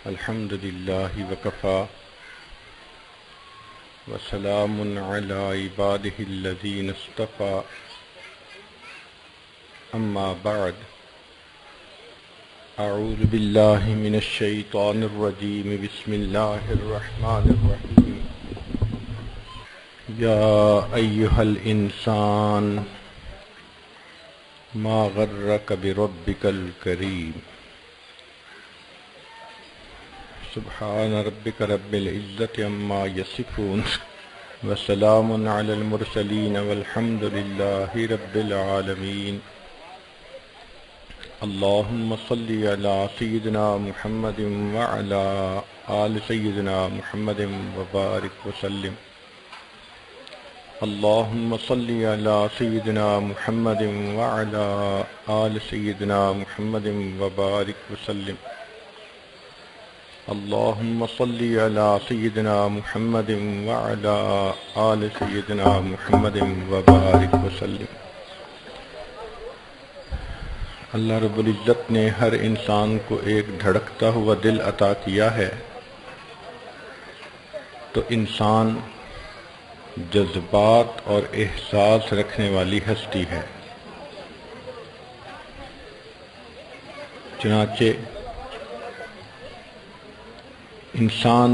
الحمد لله وكفى وسلام على عباده الذين اصطفى أما بعد أعوذ بالله من الشيطان الرجيم بسم الله الرحمن الرحيم يا أيها الإنسان ما غرك بربك الكريم سبحان ربك رب العزة عما يصفون وسلام على المرسلين والحمد لله رب العالمين اللهم صل على سيدنا محمد وعلى آل سيدنا محمد وبارك وسلم اللهم صل على سيدنا محمد وعلى آل سيدنا محمد وبارك وسلم اللهم صل على سيدنا محمد وعلى آل سيدنا محمد وبارك وسلم۔ اللہ رب العزت نے ہر انسان کو ایک دھڑکتا ہوا دل عطا کیا ہے، تو انسان جذبات اور احساس رکھنے والی ہستی ہے۔ چنانچہ انسان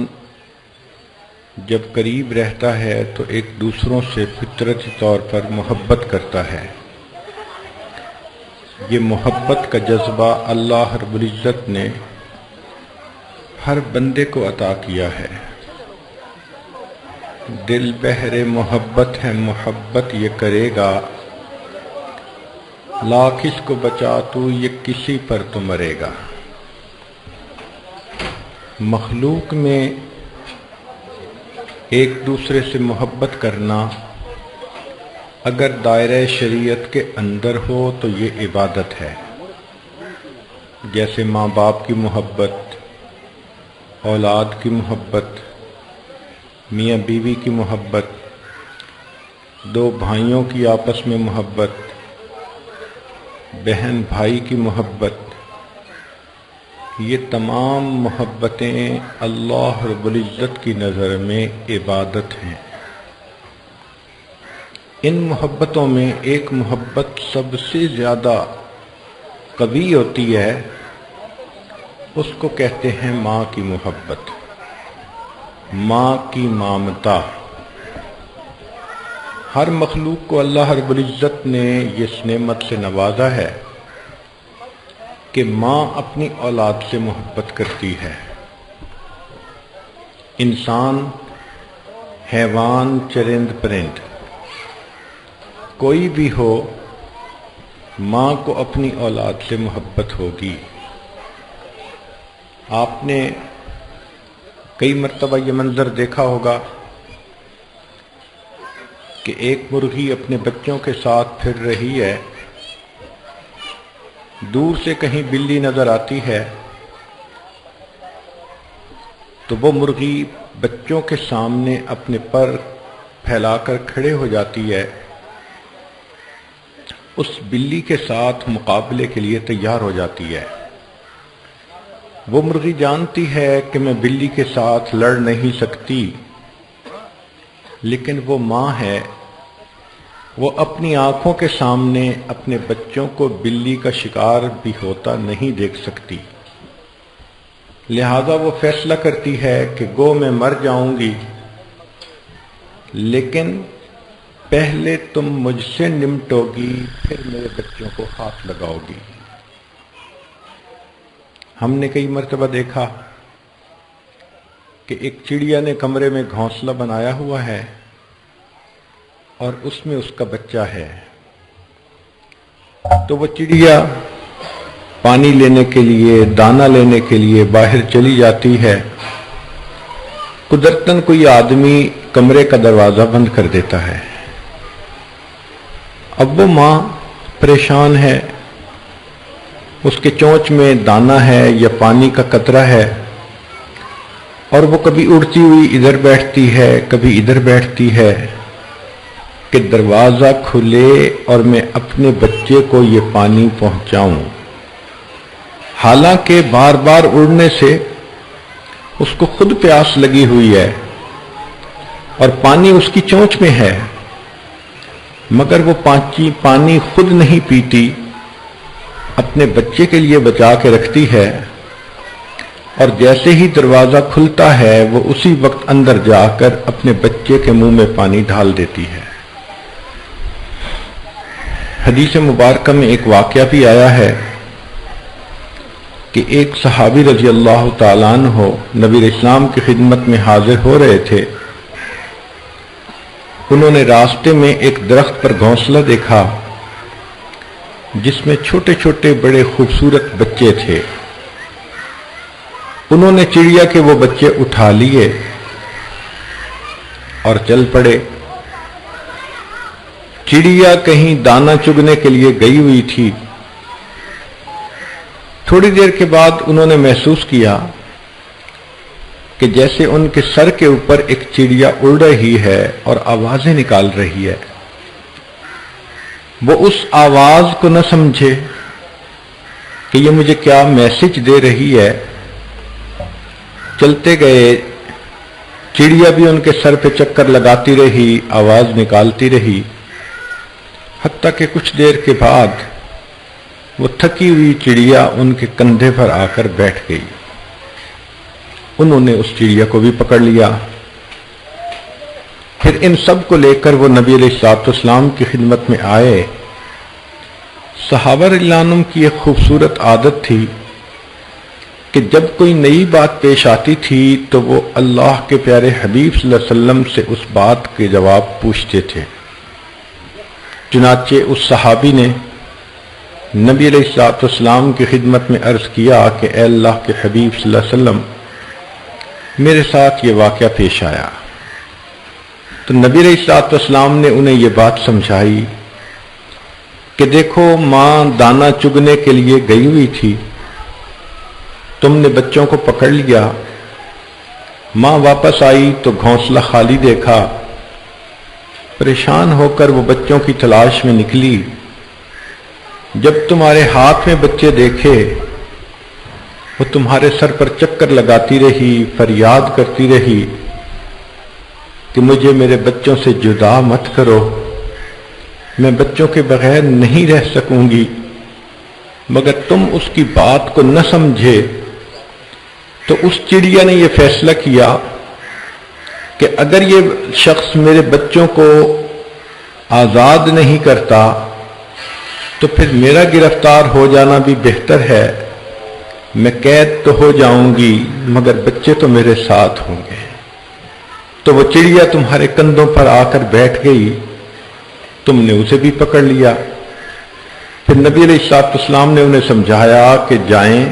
جب قریب رہتا ہے تو ایک دوسروں سے فطرتی طور پر محبت کرتا ہے۔ یہ محبت کا جذبہ اللہ رب العزت نے ہر بندے کو عطا کیا ہے۔ دل بہر محبت ہے محبت یہ کرے گا، لاکھ اس کو بچا تو یہ کسی پر تو مرے گا۔ مخلوق میں ایک دوسرے سے محبت کرنا اگر دائرہ شریعت کے اندر ہو تو یہ عبادت ہے، جیسے ماں باپ کی محبت، اولاد کی محبت، میاں بیوی کی محبت، دو بھائیوں کی آپس میں محبت، بہن بھائی کی محبت، یہ تمام محبتیں اللہ رب العزت کی نظر میں عبادت ہیں۔ ان محبتوں میں ایک محبت سب سے زیادہ قوی ہوتی ہے، اس کو کہتے ہیں ماں کی محبت، ماں کی ممتا۔ ہر مخلوق کو اللہ رب العزت نے اس نعمت سے نوازا ہے کہ ماں اپنی اولاد سے محبت کرتی ہے۔ انسان، حیوان، چرند پرند، کوئی بھی ہو، ماں کو اپنی اولاد سے محبت ہوگی۔ آپ نے کئی مرتبہ یہ منظر دیکھا ہوگا کہ ایک مرغی اپنے بچوں کے ساتھ پھر رہی ہے، دور سے کہیں بلی نظر آتی ہے تو وہ مرغی بچوں کے سامنے اپنے پر پھیلا کر کھڑے ہو جاتی ہے، اس بلی کے ساتھ مقابلے کے لیے تیار ہو جاتی ہے۔ وہ مرغی جانتی ہے کہ میں بلی کے ساتھ لڑ نہیں سکتی، لیکن وہ ماں ہے، وہ اپنی آنکھوں کے سامنے اپنے بچوں کو بلی کا شکار بھی ہوتا نہیں دیکھ سکتی، لہذا وہ فیصلہ کرتی ہے کہ گو میں مر جاؤں گی، لیکن پہلے تم مجھ سے نمٹو گی، پھر میرے بچوں کو ہاتھ لگاؤ گی۔ ہم نے کئی مرتبہ دیکھا کہ ایک چڑیا نے کمرے میں گھونسلہ بنایا ہوا ہے اور اس میں اس کا بچہ ہے، تو وہ چڑیا پانی لینے کے لیے، دانہ لینے کے لیے باہر چلی جاتی ہے، قدرتاً کوئی آدمی کمرے کا دروازہ بند کر دیتا ہے۔ اب وہ ماں پریشان ہے، اس کے چونچ میں دانہ ہے یا پانی کا قطرہ ہے، اور وہ کبھی اڑتی ہوئی ادھر بیٹھتی ہے، کبھی ادھر بیٹھتی ہے کہ دروازہ کھلے اور میں اپنے بچے کو یہ پانی پہنچاؤں۔ حالانکہ بار بار اڑنے سے اس کو خود پیاس لگی ہوئی ہے اور پانی اس کی چونچ میں ہے، مگر وہ پانی خود نہیں پیتی، اپنے بچے کے لیے بچا کے رکھتی ہے، اور جیسے ہی دروازہ کھلتا ہے وہ اسی وقت اندر جا کر اپنے بچے کے منہ میں پانی ڈال دیتی ہے۔ حدیث مبارکہ میں ایک واقعہ بھی آیا ہے کہ ایک صحابی رضی اللہ تعالیٰ عنہ نبی علیہ السلام کی خدمت میں حاضر ہو رہے تھے۔ انہوں نے راستے میں ایک درخت پر گھونسلہ دیکھا جس میں چھوٹے چھوٹے بڑے خوبصورت بچے تھے۔ انہوں نے چڑیا کے وہ بچے اٹھا لیے اور چل پڑے۔ چڑیا کہیں دانہ چگنے کے لیے گئی ہوئی تھی۔ تھوڑی دیر کے بعد انہوں نے محسوس کیا کہ جیسے ان کے سر کے اوپر ایک چڑیا اڑ رہی ہے اور آوازیں نکال رہی ہے۔ وہ اس آواز کو نہ سمجھے کہ یہ مجھے کیا میسج دے رہی ہے، چلتے گئے، چڑیا بھی ان کے سر پہ چکر لگاتی رہی، آواز نکالتی رہی، حتیٰ کہ کچھ دیر کے بعد وہ تھکی ہوئی چڑیا ان کے کندھے پر آ کر بیٹھ گئی۔ انہوں نے اس چڑیا کو بھی پکڑ لیا۔ پھر ان سب کو لے کر وہ نبی علیہ الصلوۃ والسلام کی خدمت میں آئے۔ صحابہ رضی اللہ عنہم کی ایک خوبصورت عادت تھی کہ جب کوئی نئی بات پیش آتی تھی تو وہ اللہ کے پیارے حبیب صلی اللہ علیہ وسلم سے اس بات کے جواب پوچھتے تھے۔ چنانچہ اس صحابی نے نبی علیہ الصلوۃ والسلام کی خدمت میں عرض کیا کہ اے اللہ کے حبیب صلی اللہ علیہ وسلم، میرے ساتھ یہ واقعہ پیش آیا۔ تو نبی علیہ الصلوۃ والسلام نے انہیں یہ بات سمجھائی کہ دیکھو، ماں دانہ چگنے کے لیے گئی ہوئی تھی، تم نے بچوں کو پکڑ لیا، ماں واپس آئی تو گھونسلہ خالی دیکھا، پریشان ہو کر وہ بچوں کی تلاش میں نکلی۔ جب تمہارے ہاتھ میں بچے دیکھے، وہ تمہارے سر پر چکر لگاتی رہی، فریاد کرتی رہی کہ مجھے میرے بچوں سے جدا مت کرو، میں بچوں کے بغیر نہیں رہ سکوں گی، مگر تم اس کی بات کو نہ سمجھے۔ تو اس چڑیا نے یہ فیصلہ کیا کہ اگر یہ شخص میرے بچوں کو آزاد نہیں کرتا تو پھر میرا گرفتار ہو جانا بھی بہتر ہے، میں قید تو ہو جاؤں گی مگر بچے تو میرے ساتھ ہوں گے۔ تو وہ چڑیا تمہارے کندھوں پر آ کر بیٹھ گئی، تم نے اسے بھی پکڑ لیا۔ پھر نبی علیہ الصلوۃ والسلام نے انہیں سمجھایا کہ جائیں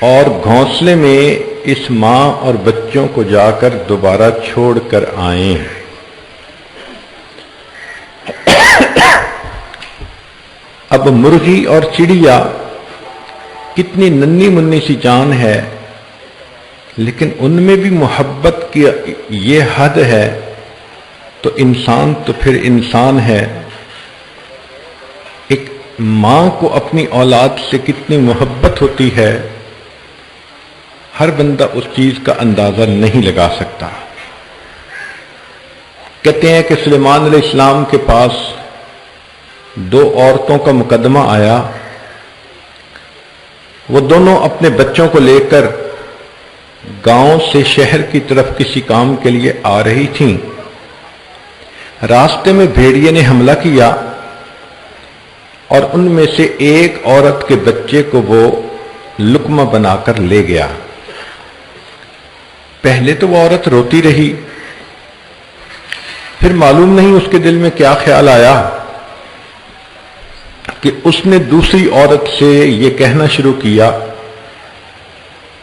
اور گھونسلے میں اس ماں اور بچوں کو جا کر دوبارہ چھوڑ کر آئیں۔ اب مرغی اور چڑیا کتنی ننھی منی سی جان ہے، لیکن ان میں بھی محبت کی یہ حد ہے، تو انسان تو پھر انسان ہے۔ ایک ماں کو اپنی اولاد سے کتنی محبت ہوتی ہے، ہر بندہ اس چیز کا اندازہ نہیں لگا سکتا۔ کہتے ہیں کہ سلیمان علیہ السلام کے پاس دو عورتوں کا مقدمہ آیا، وہ دونوں اپنے بچوں کو لے کر گاؤں سے شہر کی طرف کسی کام کے لیے آ رہی تھیں۔ راستے میں بھیڑیے نے حملہ کیا اور ان میں سے ایک عورت کے بچے کو وہ لقمہ بنا کر لے گیا۔ پہلے تو وہ عورت روتی رہی، پھر معلوم نہیں اس کے دل میں کیا خیال آیا کہ اس نے دوسری عورت سے یہ کہنا شروع کیا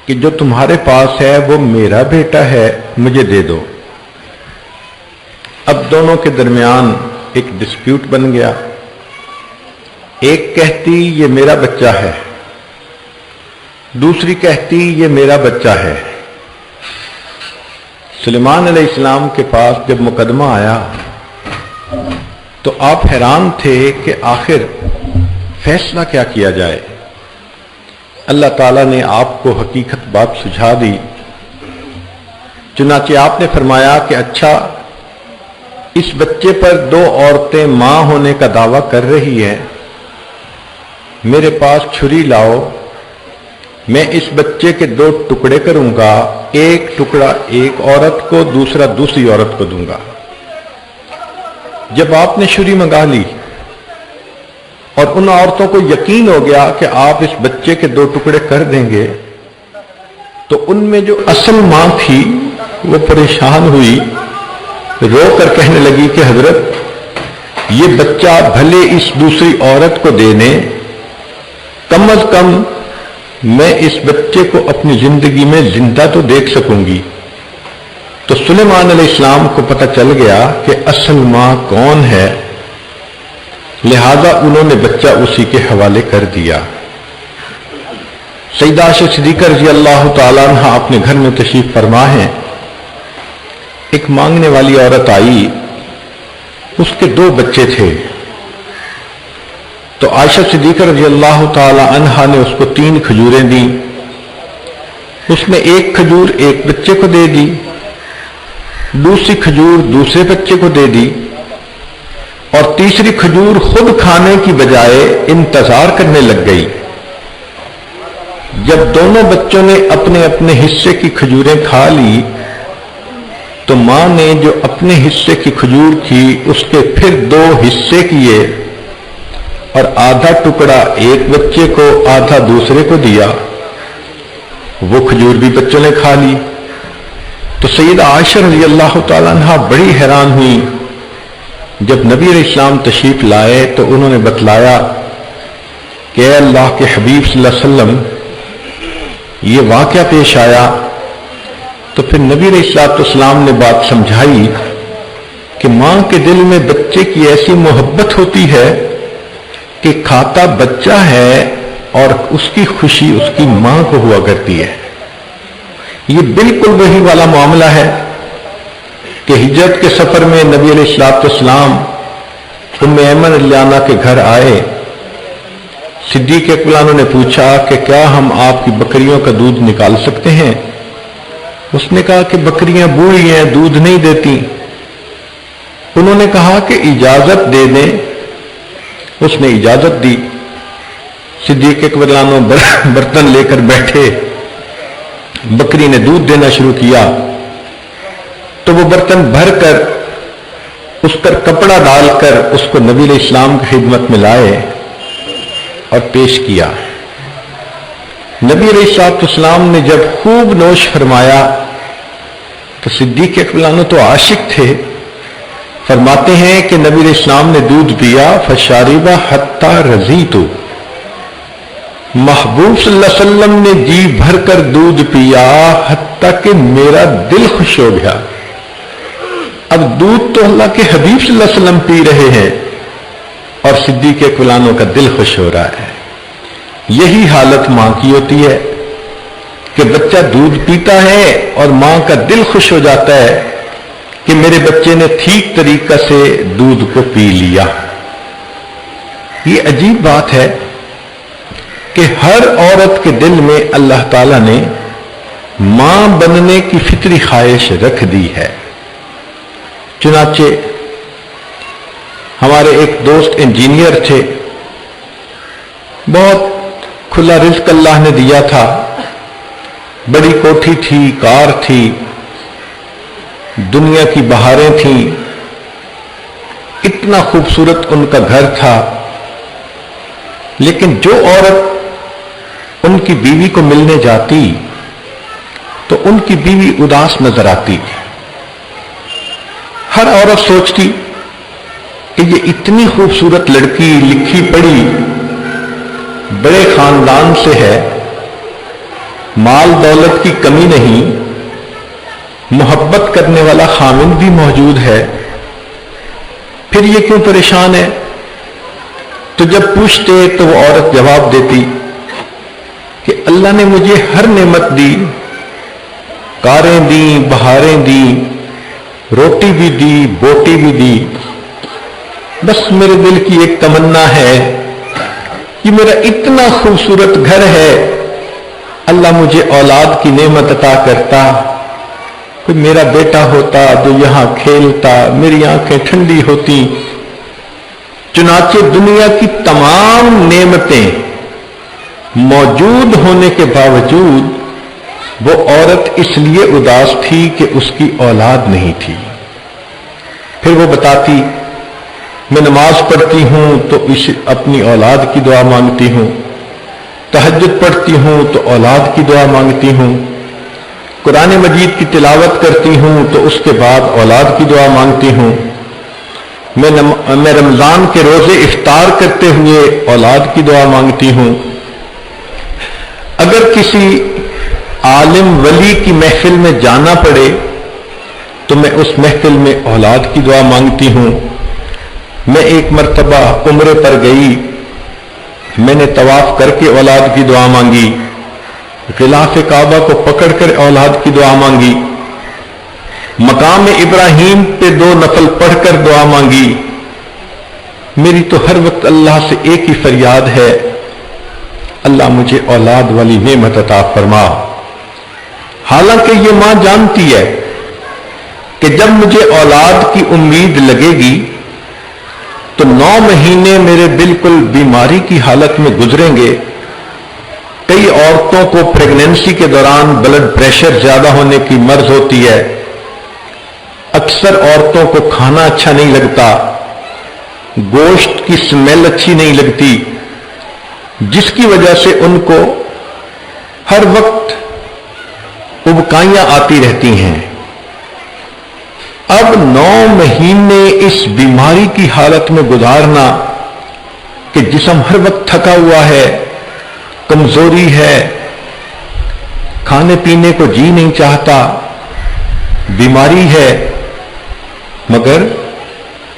کہ جو تمہارے پاس ہے وہ میرا بیٹا ہے، مجھے دے دو۔ اب دونوں کے درمیان ایک ڈسپیوٹ بن گیا۔ ایک کہتی یہ میرا بچہ ہے، دوسری کہتی یہ میرا بچہ ہے۔ سلیمان علیہ السلام کے پاس جب مقدمہ آیا تو آپ حیران تھے کہ آخر فیصلہ کیا کیا جائے۔ اللہ تعالیٰ نے آپ کو حقیقت بات سجھا دی، چنانچہ آپ نے فرمایا کہ اچھا، اس بچے پر 2 عورتیں ماں ہونے کا دعویٰ کر رہی ہیں، میرے پاس چھری لاؤ، میں اس بچے کے 2 ٹکڑے کروں گا، ایک ٹکڑا ایک عورت کو، دوسرا دوسری عورت کو دوں گا۔ جب آپ نے چھری منگا لی اور ان عورتوں کو یقین ہو گیا کہ آپ اس بچے کے 2 ٹکڑے کر دیں گے، تو ان میں جو اصل ماں تھی وہ پریشان ہوئی، رو کر کہنے لگی کہ حضرت یہ بچہ بھلے اس دوسری عورت کو دے دیں، کم از کم میں اس بچے کو اپنی زندگی میں زندہ تو دیکھ سکوں گی۔ تو سلیمان علیہ السلام کو پتہ چل گیا کہ اصل ماں کون ہے، لہذا انہوں نے بچہ اسی کے حوالے کر دیا۔ سیدہ عائشہ صدیقہ رضی اللہ تعالیٰ عنہ اپنے گھر میں تشریف فرما ہیں، ایک مانگنے والی عورت آئی، اس کے 2 بچے تھے، تو عائشہ صدیقہ رضی اللہ تعالی عنہا نے اس کو 3 کھجوریں دیں، اس نے 1 کھجور ایک بچے کو دے دی، دوسری کھجور دوسرے بچے کو دے دی، اور تیسری کھجور خود کھانے کی بجائے انتظار کرنے لگ گئی۔ جب دونوں بچوں نے اپنے اپنے حصے کی کھجوریں کھا لی تو ماں نے جو اپنے حصے کی کھجور کی اس کے پھر 2 حصے کیے اور آدھا ٹکڑا ایک بچے کو آدھا دوسرے کو دیا، وہ کھجور بھی بچوں نے کھا لی۔ تو سیدہ عائشہ رضی اللہ تعالیٰ عنہ بڑی حیران ہوئی۔ جب نبی علیہ السلام تشریف لائے تو انہوں نے بتلایا کہ اے اللہ کے حبیب صلی اللہ علیہ وسلم یہ واقعہ پیش آیا، تو پھر نبی علیہ السلام نے بات سمجھائی کہ ماں کے دل میں بچے کی ایسی محبت ہوتی ہے کہ کھاتا بچہ ہے اور اس کی خوشی اس کی ماں کو ہوا کرتی ہے۔ یہ بالکل وہی والا معاملہ ہے کہ ہجرت کے سفر میں نبی علیہ السلام ام ایمن رضی اللہ عنہا کے گھر آئے، صدیق اکبر عنہ نے پوچھا کہ کیا ہم آپ کی بکریوں کا دودھ نکال سکتے ہیں؟ اس نے کہا کہ بکریاں بوڑھی ہیں، دودھ نہیں دیتی۔ انہوں نے کہا کہ اجازت دے دیں، اس نے اجازت دی۔ صدیق اکبر عنہ برتن لے کر بیٹھے، بکری نے دودھ دینا شروع کیا تو وہ برتن بھر کر اس پر کپڑا ڈال کر اس کو نبی علیہ السلام کی خدمت میں لائے اور پیش کیا۔ نبی علیہ السلام نے جب خوب نوش فرمایا تو صدیق اکبر عنہ تو عاشق تھے، فرماتے ہیں کہ نبی علیہ السلام نے دودھ پیا، فشاربہ حتی رضیت، محبوب صلی اللہ علیہ وسلم نے جی بھر کر دودھ پیا حتیٰ کہ میرا دل خوش ہو گیا۔ اب دودھ تو اللہ کے حبیب صلی اللہ علیہ وسلم پی رہے ہیں اور صدیق اکبر عنہ کا دل خوش ہو رہا ہے۔ یہی حالت ماں کی ہوتی ہے کہ بچہ دودھ پیتا ہے اور ماں کا دل خوش ہو جاتا ہے کہ میرے بچے نے ٹھیک طریقہ سے دودھ کو پی لیا۔ یہ عجیب بات ہے کہ ہر عورت کے دل میں اللہ تعالیٰ نے ماں بننے کی فطری خواہش رکھ دی ہے۔ چنانچہ ہمارے ایک دوست انجینئر تھے، بہت کھلا رزق اللہ نے دیا تھا، بڑی کوٹھی تھی، کار تھی، دنیا کی بہاریں تھیں، اتنا خوبصورت ان کا گھر تھا، لیکن جو عورت ان کی بیوی کو ملنے جاتی تو ان کی بیوی اداس نظر آتی۔ ہر عورت سوچتی کہ یہ اتنی خوبصورت لڑکی، لکھی پڑھی، بڑے خاندان سے ہے، مال دولت کی کمی نہیں، محبت کرنے والا خامند بھی موجود ہے، پھر یہ کیوں پریشان ہے؟ تو جب پوچھتے تو وہ عورت جواب دیتی کہ اللہ نے مجھے ہر نعمت دی، کاریں دیں، بہاریں دیں، روٹی بھی دی، بوٹی بھی دی، بس میرے دل کی ایک تمنا ہے، یہ میرا اتنا خوبصورت گھر ہے اللہ مجھے اولاد کی نعمت عطا کرتا، کوئی میرا بیٹا ہوتا جو یہاں کھیلتا، میری آنکھیں ٹھنڈی ہوتی۔ چنانچہ دنیا کی تمام نعمتیں موجود ہونے کے باوجود وہ عورت اس لیے اداس تھی کہ اس کی اولاد نہیں تھی۔ پھر وہ بتاتی میں نماز پڑھتی ہوں تو اپنی اولاد کی دعا مانگتی ہوں، تہجد پڑھتی ہوں تو اولاد کی دعا مانگتی ہوں، قرآن مجید کی تلاوت کرتی ہوں تو اس کے بعد اولاد کی دعا مانگتی ہوں، میں رمضان کے روزے افطار کرتے ہوئے اولاد کی دعا مانگتی ہوں، اگر کسی عالم ولی کی محفل میں جانا پڑے تو میں اس محفل میں اولاد کی دعا مانگتی ہوں۔ میں ایک مرتبہ عمرے پر گئی، میں نے طواف کر کے اولاد کی دعا مانگی، غلاف کعبہ کو پکڑ کر اولاد کی دعا مانگی، مقام ابراہیم پہ 2 نفل پڑھ کر دعا مانگی۔ میری تو ہر وقت اللہ سے ایک ہی فریاد ہے، اللہ مجھے اولاد والی نعمت عطا فرما۔ حالانکہ یہ ماں جانتی ہے کہ جب مجھے اولاد کی امید لگے گی تو 9 مہینے میرے بالکل بیماری کی حالت میں گزریں گے۔ کئی عورتوں کو پریگننسی کے دوران بلڈ پریشر زیادہ ہونے کی مرض ہوتی ہے، اکثر عورتوں کو کھانا اچھا نہیں لگتا، گوشت کی سمیل اچھی نہیں لگتی، جس کی وجہ سے ان کو ہر وقت ابکائیاں آتی رہتی ہیں۔ اب 9 مہینے اس بیماری کی حالت میں گزارنا کہ جسم ہر وقت تھکا ہوا ہے، کمزوری ہے، کھانے پینے کو جی نہیں چاہتا، بیماری ہے، مگر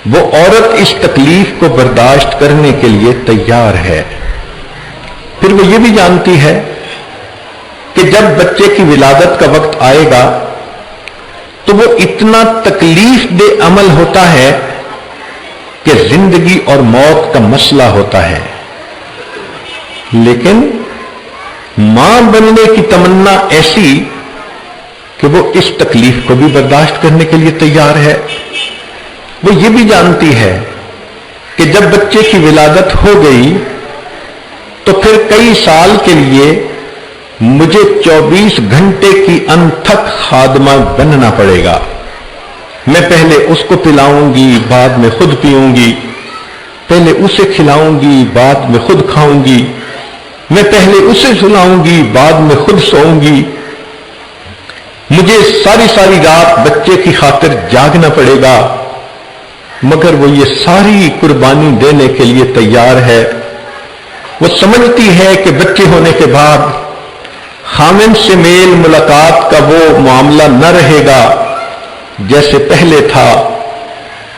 وہ عورت اس تکلیف کو برداشت کرنے کے لیے تیار ہے۔ پھر وہ یہ بھی جانتی ہے کہ جب بچے کی ولادت کا وقت آئے گا تو وہ اتنا تکلیف دہ عمل ہوتا ہے کہ زندگی اور موت کا مسئلہ ہوتا ہے، لیکن ماں بننے کی تمنا ایسی کہ وہ اس تکلیف کو بھی برداشت کرنے کے لیے تیار ہے۔ وہ یہ بھی جانتی ہے کہ جب بچے کی ولادت ہو گئی تو پھر کئی سال کے لیے مجھے 24 گھنٹے کی انتھک خادمہ بننا پڑے گا۔ میں پہلے اس کو پلاؤں گی، بعد میں خود پیوں گی، پہلے اسے کھلاؤں گی، بعد میں خود کھاؤں گی، میں پہلے اسے سلاؤں گی، بعد میں خود سوؤں گی، مجھے ساری رات بچے کی خاطر جاگنا پڑے گا، مگر وہ یہ ساری قربانی دینے کے لیے تیار ہے۔ وہ سمجھتی ہے کہ بچے ہونے کے بعد خامن سے میل ملاقات کا وہ معاملہ نہ رہے گا جیسے پہلے تھا،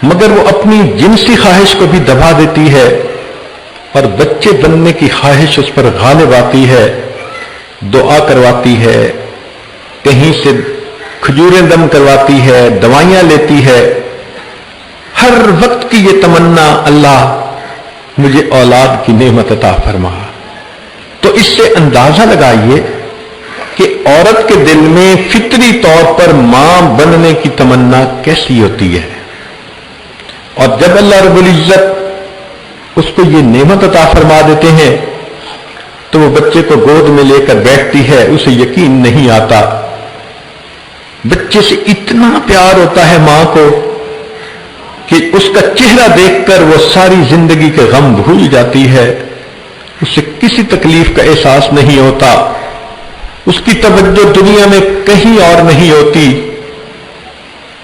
مگر وہ اپنی جنسی خواہش کو بھی دبا دیتی ہے اور بچے بننے کی خواہش اس پر غالب آتی ہے، دعا کرواتی ہے، کہیں سے کھجوریں دم کرواتی ہے، دوائیاں لیتی ہے، ہر وقت کی یہ تمنا اللہ مجھے اولاد کی نعمت عطا فرما۔ تو اس سے اندازہ لگائیے کہ عورت کے دل میں فطری طور پر ماں بننے کی تمنا کیسی ہوتی ہے، اور جب اللہ رب العزت اس کو یہ نعمت عطا فرما دیتے ہیں تو وہ بچے کو گود میں لے کر بیٹھتی ہے، اسے یقین نہیں آتا، بچے سے اتنا پیار ہوتا ہے ماں کو کہ اس کا چہرہ دیکھ کر وہ ساری زندگی کے غم بھول جاتی ہے، اسے کسی تکلیف کا احساس نہیں ہوتا، اس کی توجہ دنیا میں کہیں اور نہیں ہوتی،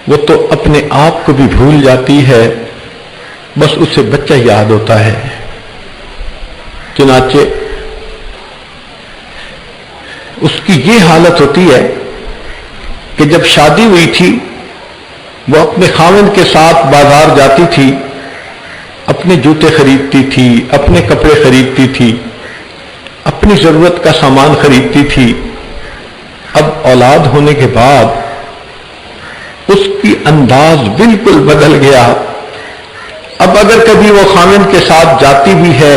وہ تو اپنے آپ کو بھی بھول جاتی ہے، بس اسے بچہ یاد ہوتا ہے۔ چنانچہ اس کی یہ حالت ہوتی ہے کہ جب شادی ہوئی تھی وہ اپنے خاوند کے ساتھ بازار جاتی تھی، اپنے جوتے خریدتی تھی، اپنے کپڑے خریدتی تھی، اپنی ضرورت کا سامان خریدتی تھی۔ اب اولاد ہونے کے بعد اس کی انداز بالکل بدل گیا۔ اب اگر کبھی وہ خاوند کے ساتھ جاتی بھی ہے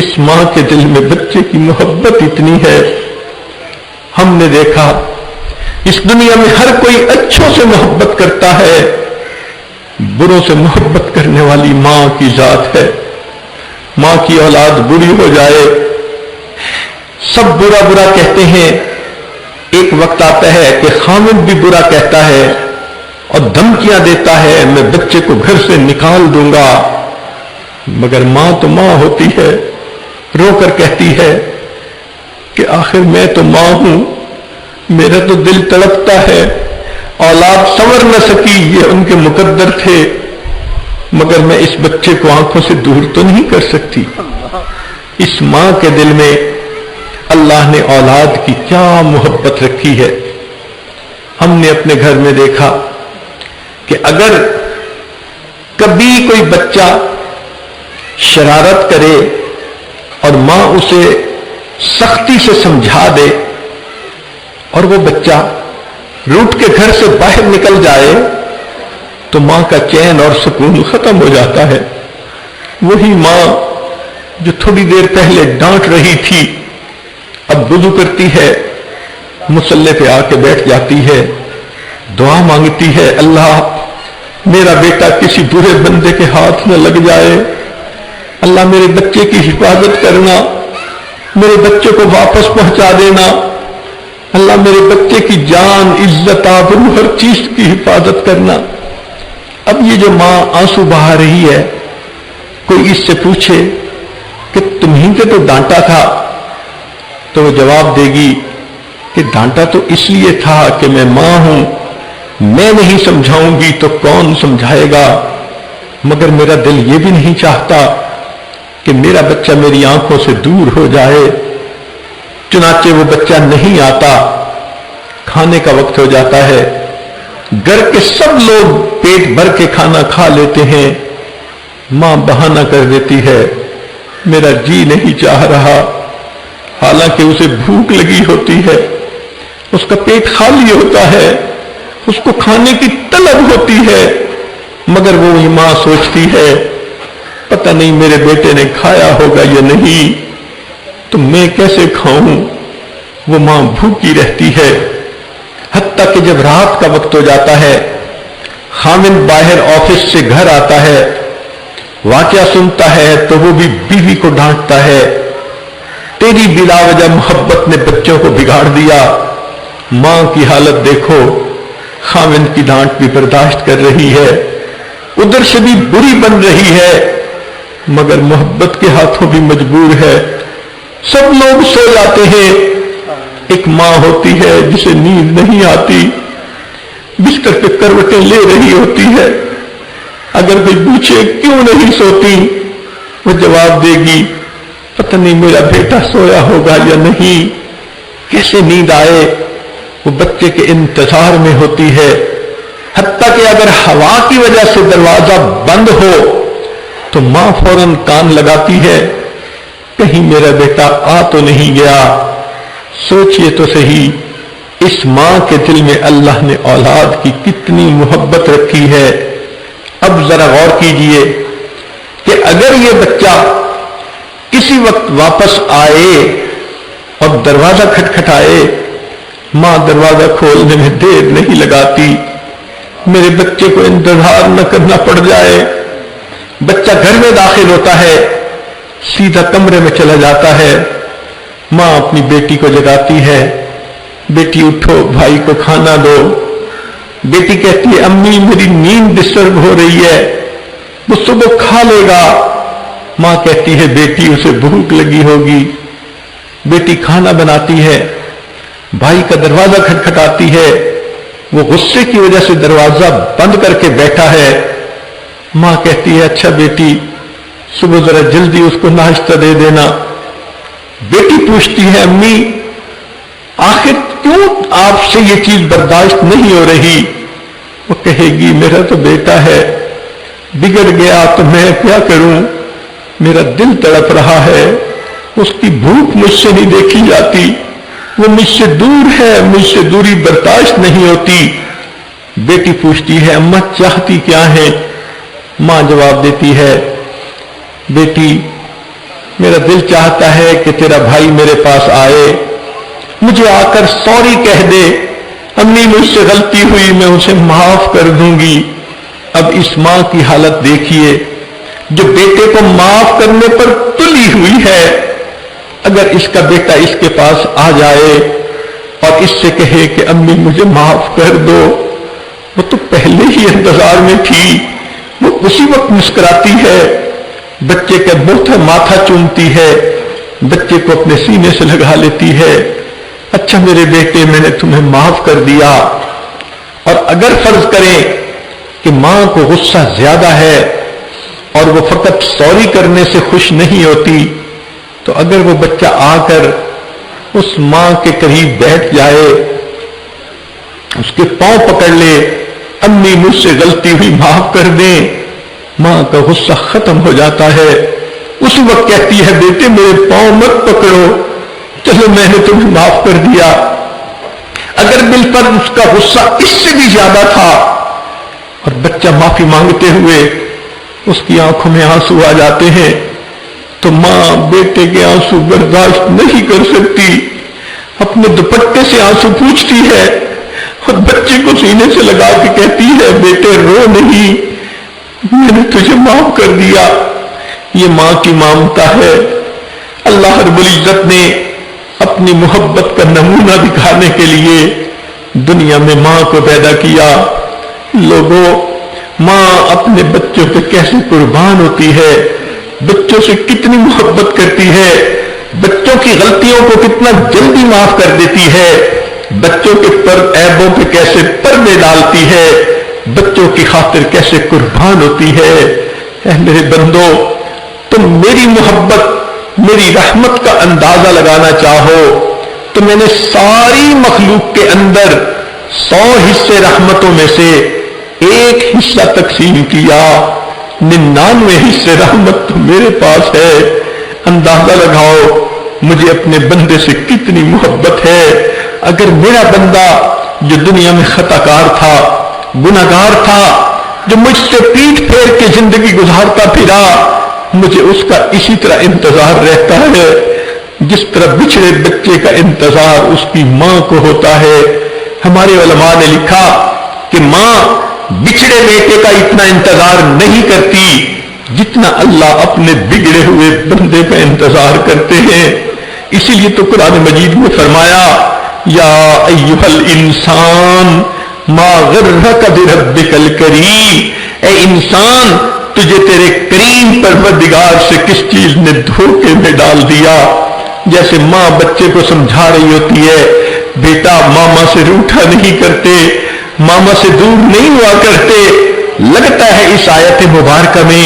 اس ماں کے دل میں بچے کی محبت اتنی ہے. ہم نے دیکھا اس دنیا میں ہر کوئی اچھوں سے محبت کرتا ہے، بروں سے محبت کرنے والی ماں کی ذات ہے. ماں کی اولاد بری ہو جائے سب برا برا کہتے ہیں. ایک وقت آتا ہے کہ خامد بھی برا کہتا ہے اور دھمکیاں دیتا ہے، میں بچے کو گھر سے نکال دوں گا. مگر ماں تو ماں ہوتی ہے، رو کر کہتی ہے کہ آخر میں تو ماں ہوں، میرا تو دل تڑپتا ہے. اولاد سنور نہ سکی، یہ ان کے مقدر تھے، مگر میں اس بچے کو آنکھوں سے دور تو نہیں کر سکتی. اس ماں کے دل میں اللہ نے اولاد کی کیا محبت رکھی ہے. ہم نے اپنے گھر میں دیکھا کہ اگر کبھی کوئی بچہ شرارت کرے اور ماں اسے سختی سے سمجھا دے اور وہ بچہ روٹ کے گھر سے باہر نکل جائے تو ماں کا چین اور سکون ختم ہو جاتا ہے. وہی ماں جو تھوڑی دیر پہلے ڈانٹ رہی تھی اب وضو کرتی ہے، مصلی پہ آ کے بیٹھ جاتی ہے، دعا مانگتی ہے، اللہ میرا بیٹا کسی برے بندے کے ہاتھ نہ لگ جائے، اللہ میرے بچے کی حفاظت کرنا، میرے بچے کو واپس پہنچا دینا، اللہ میرے بچے کی جان عزت آبرو ہر چیز کی حفاظت کرنا. اب یہ جو ماں آنسو بہا رہی ہے، کوئی اس سے پوچھے کہ تمہیں کہ تو ڈانٹا تھا، تو وہ جواب دے گی کہ ڈانٹا تو اس لیے تھا کہ میں ماں ہوں، میں نہیں سمجھاؤں گی تو کون سمجھائے گا. مگر میرا دل یہ بھی نہیں چاہتا کہ میرا بچہ میری آنکھوں سے دور ہو جائے. چنانچہ وہ بچہ نہیں آتا، کھانے کا وقت ہو جاتا ہے، گھر کے سب لوگ پیٹ بھر کے کھانا کھا لیتے ہیں، ماں بہانہ کر دیتی ہے میرا جی نہیں چاہ رہا، حالانکہ اسے بھوک لگی ہوتی ہے، اس کا پیٹ خالی ہوتا ہے، اس کو کھانے کی طلب ہوتی ہے، مگر وہی ماں سوچتی ہے پتہ نہیں میرے بیٹے نے کھایا ہوگا یا نہیں، تو میں کیسے کھاؤں. وہ ماں بھوکی رہتی ہے. حتیٰ کہ جب رات کا وقت ہو جاتا ہے، خامد باہر آفس سے گھر آتا ہے، واقعہ سنتا ہے تو وہ بھی بیوی کو ڈانٹتا ہے، تیری بلا وجہ محبت نے بچوں کو بگاڑ دیا. ماں کی حالت دیکھو، خامد کی ڈانٹ بھی برداشت کر رہی ہے، ادھر سے بھی بری بن رہی ہے، مگر محبت کے ہاتھوں بھی مجبور ہے. سب لوگ سو جاتے ہیں، ایک ماں ہوتی ہے جسے نیند نہیں آتی، بستر پہ کروٹیں لے رہی ہوتی ہے. اگر کوئی پوچھے کیوں نہیں سوتی، وہ جواب دے گی پتہ نہیں میرا بیٹا سویا ہوگا یا نہیں، کیسے نیند آئے. وہ بچے کے انتظار میں ہوتی ہے. حتیٰ کہ اگر ہوا کی وجہ سے دروازہ بند ہو تو ماں فوراً کان لگاتی ہے کہیں میرا بیٹا آ تو نہیں گیا. سوچئے تو صحیح، اس ماں کے دل میں اللہ نے اولاد کی کتنی محبت رکھی ہے. اب ذرا غور کیجئے کہ اگر یہ بچہ کسی وقت واپس آئے اور دروازہ کھٹکھٹائے، ماں دروازہ کھولنے میں دیر نہیں لگاتی، میرے بچے کو انتظار نہ کرنا پڑ جائے. بچہ گھر میں داخل ہوتا ہے، سیدھا کمرے میں چلا جاتا ہے، ماں اپنی بیٹی کو جگاتی ہے، بیٹی اٹھو بھائی کو کھانا دو. بیٹی کہتی ہے امی میری نیند ڈسٹرب ہو رہی ہے، وہ صبح کھا لے گا. ماں کہتی ہے بیٹی اسے بھوک لگی ہوگی. بیٹی کھانا بناتی ہے، بھائی کا دروازہ کھٹکھٹاتی ہے، وہ غصے کی وجہ سے دروازہ بند کر کے بیٹھا ہے. ماں کہتی ہے اچھا بیٹی صبح ذرا جلدی اس کو ناشتہ دے دینا. بیٹی پوچھتی ہے امی آخر کیوں آپ سے یہ چیز برداشت نہیں ہو رہی؟ وہ کہے گی میرا تو بیٹا ہے، بگڑ گیا تو میں کیا کروں، میرا دل تڑپ رہا ہے، اس کی بھوک مجھ سے نہیں دیکھی جاتی، وہ مجھ سے دور ہے، مجھ سے دوری برداشت نہیں ہوتی. بیٹی پوچھتی ہے اماں چاہتی کیا ہے؟ ماں جواب دیتی ہے بیٹی میرا دل چاہتا ہے کہ تیرا بھائی میرے پاس آئے, مجھے آ کر سوری کہہ دے, امی مجھ سے غلطی ہوئی, میں اسے معاف کر دوں گی. اب اس ماں کی حالت دیکھیے جو بیٹے کو معاف کرنے پر تلی ہوئی ہے. اگر اس کا بیٹا اس کے پاس آ جائے اور اس سے کہے کہ امی مجھے معاف کر دو, وہ تو پہلے ہی انتظار میں تھی, وہ اسی وقت مسکراتی ہے, بچے کا بوتھا ماتھا چومتی ہے, بچے کو اپنے سینے سے لگا لیتی ہے. اچھا میرے بیٹے, میں نے تمہیں معاف کر دیا. اور اگر فرض کریں کہ ماں کو غصہ زیادہ ہے اور وہ فقط سوری کرنے سے خوش نہیں ہوتی, تو اگر وہ بچہ آ کر اس ماں کے قریب بیٹھ جائے, اس کے پاؤں پکڑ لے, امی مجھ سے غلطی ہوئی معاف کر دیں, ماں کا غصہ ختم ہو جاتا ہے. اسی وقت کہتی ہے بیٹے میرے پاؤں مت پکڑو, چلو میں نے تمہیں معاف کر دیا. اگر بالفرض اس کا غصہ اس سے بھی زیادہ تھا اور بچہ معافی مانگتے ہوئے اس کی آنکھوں میں آنسو آ جاتے ہیں, تو ماں بیٹے کے آنسو برداشت نہیں کر سکتی, اپنے دوپٹے سے آنسو پوچھتی ہے اور بچے کو سینے سے لگا کے کہتی ہے بیٹے رو نہیں, میں نے تجھے معاف کر دیا. یہ ماں کی ممتا ہے. اللہ رب العزت نے اپنی محبت کا نمونہ دکھانے کے لیے دنیا میں ماں کو پیدا کیا. لوگوں, ماں اپنے بچوں پہ کیسے قربان ہوتی ہے, بچوں سے کتنی محبت کرتی ہے, بچوں کی غلطیوں کو کتنا جلدی معاف کر دیتی ہے, بچوں کے عیبوں پہ کیسے پردے ڈالتی ہے, بچوں کی خاطر کیسے قربان ہوتی ہے. اے میرے بندو, تم میری محبت میری رحمت کا اندازہ لگانا چاہو تو میں نے ساری مخلوق کے اندر 100 حصے رحمتوں میں سے ایک حصہ تقسیم کیا, 99 حصے رحمت تو میرے پاس ہے. اندازہ لگاؤ مجھے اپنے بندے سے کتنی محبت ہے. اگر میرا بندہ جو دنیا میں خطا کار تھا, گناہگار تھا, جو مجھ سے پیٹھ پھیر کے زندگی گزارتا پھرا, مجھے اس کا اسی طرح انتظار رہتا ہے جس طرح بچھڑے بچے کا انتظار اس کی ماں کو ہوتا ہے. ہمارے علماء نے لکھا کہ ماں بچھڑے بیٹے کا اتنا انتظار نہیں کرتی جتنا اللہ اپنے بگڑے ہوئے بندے کا انتظار کرتے ہیں. اسی لیے تو قرآن مجید میں فرمایا یا ایھا الانسان ما غرک بربک الکریم, اے انسان تجھے تیرے کریم پروردگار سے کس چیز نے دھوکے میں ڈال دیا. جیسے ماں بچے کو سمجھا رہی ہوتی ہے بیٹا ماما سے روٹھا نہیں کرتے, ماما سے دور نہیں ہوا کرتے. لگتا ہے اس آیت مبارکہ میں